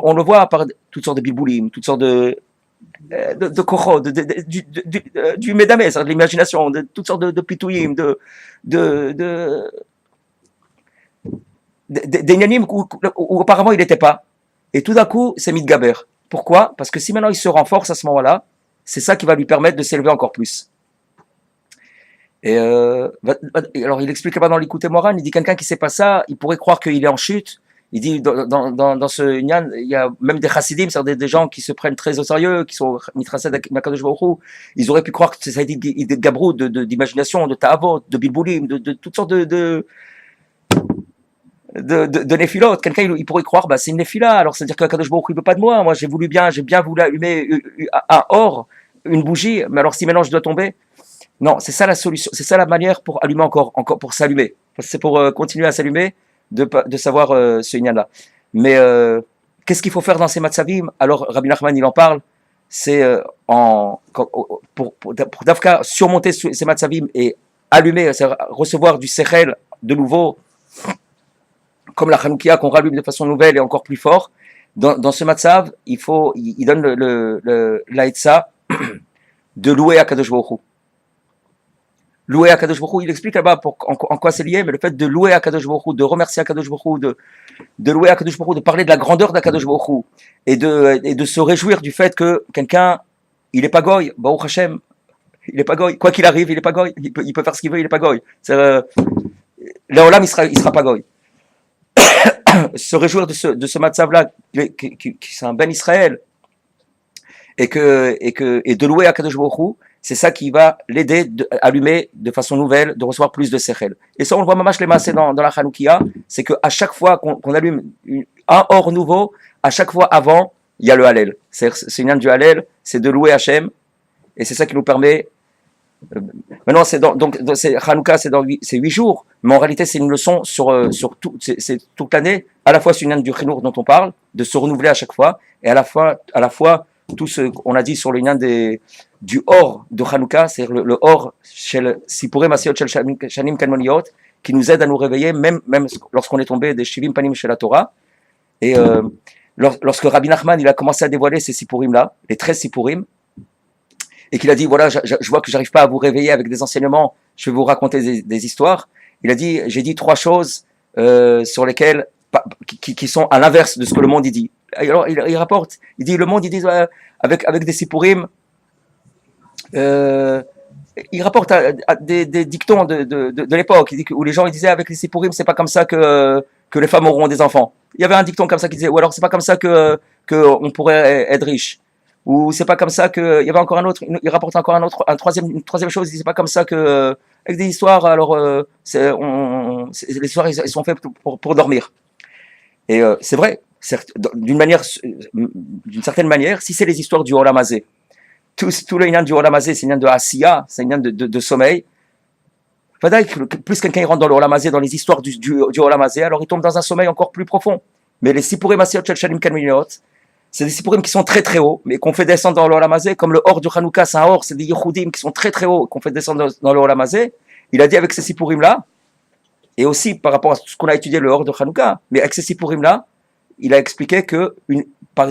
on le voit par toutes sortes de bilboulim, toutes sortes de kocho, du médamé, de l'imagination, de toutes sortes de pitouim, des nyanim où auparavant il n'était pas. Et tout d'un coup, c'est mitgaber. Pourquoi? Parce que si maintenant il se renforce à ce moment-là, c'est ça qui va lui permettre de s'élever encore plus. Et alors il explique là-bas dans l'Likutei Moharan, il dit quelqu'un qui ne sait pas ça, il pourrait croire qu'il est en chute. Il dit dans ce Inyan, il y a même des chassidim, c'est-à-dire des gens qui se prennent très au sérieux, qui sont mitrased avec Makadosh Baruch Hu. Ils auraient pu croire que ça a été de gabrou, d'imagination, de ta'avot, de bilboulim, de toutes sortes de néphilotes. Quelqu'un il pourrait croire, bah c'est une néphila, alors c'est-à-dire que Kadosh Baruch Hu il veut pas de moi. Moi j'ai bien voulu allumer un or, une bougie, mais alors si maintenant je dois tomber, non, c'est ça la solution, c'est ça la manière pour allumer encore pour s'allumer. C'est pour continuer à s'allumer. De savoir ce Inyan-là. Mais qu'est-ce qu'il faut faire dans ces matzavim? Alors Rabbi Nachman il en parle, c'est pour Dafka surmonter ces matzavim et allumer, recevoir du sechel de nouveau, comme la Chanoukia qu'on rallume de façon nouvelle et encore plus fort. Dans ce matzav, il donne l'Aïtza de louer à Kadosh Baruch Hu. Louer à Kadosh Baruch Hu, il explique là-bas en quoi c'est lié, mais le fait de louer à Kadosh Baruch Hu, de remercier à Kadosh Baruch Hu, de louer à Kadosh Baruch Hu, de parler de la grandeur d'Akadosh Baruch Hu, et de se réjouir du fait que quelqu'un, il est pas goy, Baruch Hashem, il est pas goy, quoi qu'il arrive, il est pas goy, il peut faire ce qu'il veut, il est pas goy. L'Olam, il sera pas goy. Se réjouir de ce matzav-là, qui c'est un ben Israël, et de louer à Kadosh Baruch Hu, c'est ça qui va l'aider à allumer de façon nouvelle, de recevoir plus de sechel. Et ça, on le voit mamash les massés dans la Chanoukia, c'est qu'à chaque fois qu'on allume un or nouveau, à chaque fois avant, il y a le Hallel. C'est une âme du Hallel, c'est de louer Hachem, et c'est ça qui nous permet. Maintenant, c'est Chanouka, c'est 8 jours, mais en réalité, c'est une leçon sur c'est toute l'année. À la fois, c'est une âme du Chinour dont on parle, de se renouveler à chaque fois, et à la fois tout ce qu'on a dit sur le lien du or de Hanouka, c'est le or chez Sipurei Masiot Shel Shanim Kanmoniot, qui nous aide à nous réveiller, même lorsqu'on est tombé des Shivim Panim chez la Torah. Et lorsque Rabbi Nachman il a commencé à dévoiler ces Sipurim-là, les 13 Sipurim, et qu'il a dit, voilà, je vois que j'arrive pas à vous réveiller avec des enseignements, je vais vous raconter des histoires. Il a dit, j'ai dit 3 choses sur lesquelles, qui sont à l'inverse de ce que le monde dit. Alors il rapporte, il dit, le monde il dit avec des Sipurim, il rapporte à des dictons de l'époque, où les gens ils disaient avec les Sipurim c'est pas comme ça que les femmes auront des enfants. Il y avait un dicton comme ça qui disait, ou alors c'est pas comme ça que on pourrait être riche, ou c'est pas comme ça que, il y avait encore un autre, il rapporte encore une troisième chose, il dit c'est pas comme ça que, avec des histoires, alors les histoires ils sont faits pour dormir. Et c'est vrai, d'une certaine manière, si c'est les histoires du Olam Hazé, tout le Inyan du Olam Hazé, c'est une Inyan de Asiya, c'est une Inyan de sommeil. Plus quelqu'un rentre dans le Olam Hazé, dans les histoires du Olam Hazé, alors il tombe dans un sommeil encore plus profond. Mais les Sipurim Masiot Shel Shanim Kanmoniot, c'est des Sipurim qui sont très très hauts, mais qu'on fait descendre dans le Olam Hazé, comme le or du Hanouka, c'est un or, c'est des Yehudim qui sont très très hauts, qu'on fait descendre dans le Olam Hazé. Il a dit avec ces Sipurim-là, et aussi par rapport à ce qu'on a étudié le or de Hanouka, mais avec ces Sipurim-là, il a expliqué que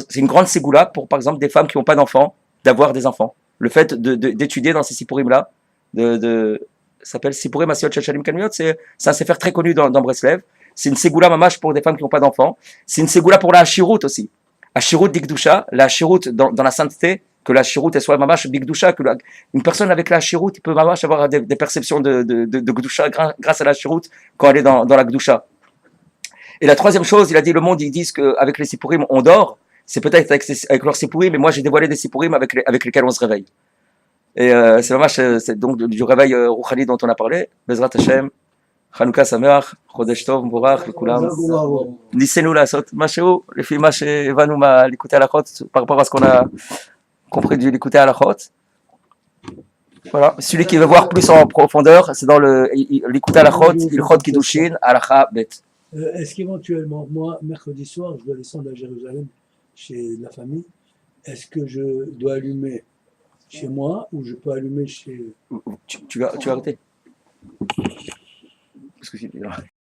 c'est une grande ségoula pour, par exemple, des femmes qui n'ont pas d'enfants, d'avoir des enfants. Le fait d'étudier dans ces Sipurim-là, ça s'appelle Sipurim Masiot Shel Shanim Kanmoniot, c'est un sefer très connu dans Breslev. C'est une ségoula mamash pour des femmes qui n'ont pas d'enfants. C'est une ségoula pour la Hashirut aussi. Hashirut d'Ikdusha, la Hashirut dans la sainteté, que la Hashirut elle soit mamash Bigdusha, que une personne avec la Hashirut, il peut mamash avoir des perceptions de Gdusha grâce à la Hashirut quand elle est dans la Gdusha. Et la troisième chose, il a dit, le monde, ils disent qu'avec les Sippurim, on dort. C'est peut-être avec leurs Sippurim, mais moi, j'ai dévoilé des Sippurim avec lesquels on se réveille. Et c'est vraiment, c'est donc du réveil rouhani dont on a parlé. Bezrat Hashem, Chanukah Sameach, Chodesh Tov, Mvorach, Lekulam. Nissenu Lasot, Mashéou, les filles Maché, Vanouma, l'écouter à la chôte, par rapport à ce qu'on a compris de l'écouter à la chôte. Voilà. Celui qui veut voir plus en profondeur, c'est dans l'écouter à la chôte, il chôte Kiddushin, Alacha, Bet. Est-ce qu'éventuellement, moi, mercredi soir, je dois descendre à Jérusalem chez la famille, est-ce que je dois allumer chez moi ou je peux allumer chez... Tu vas arrêter. Parce que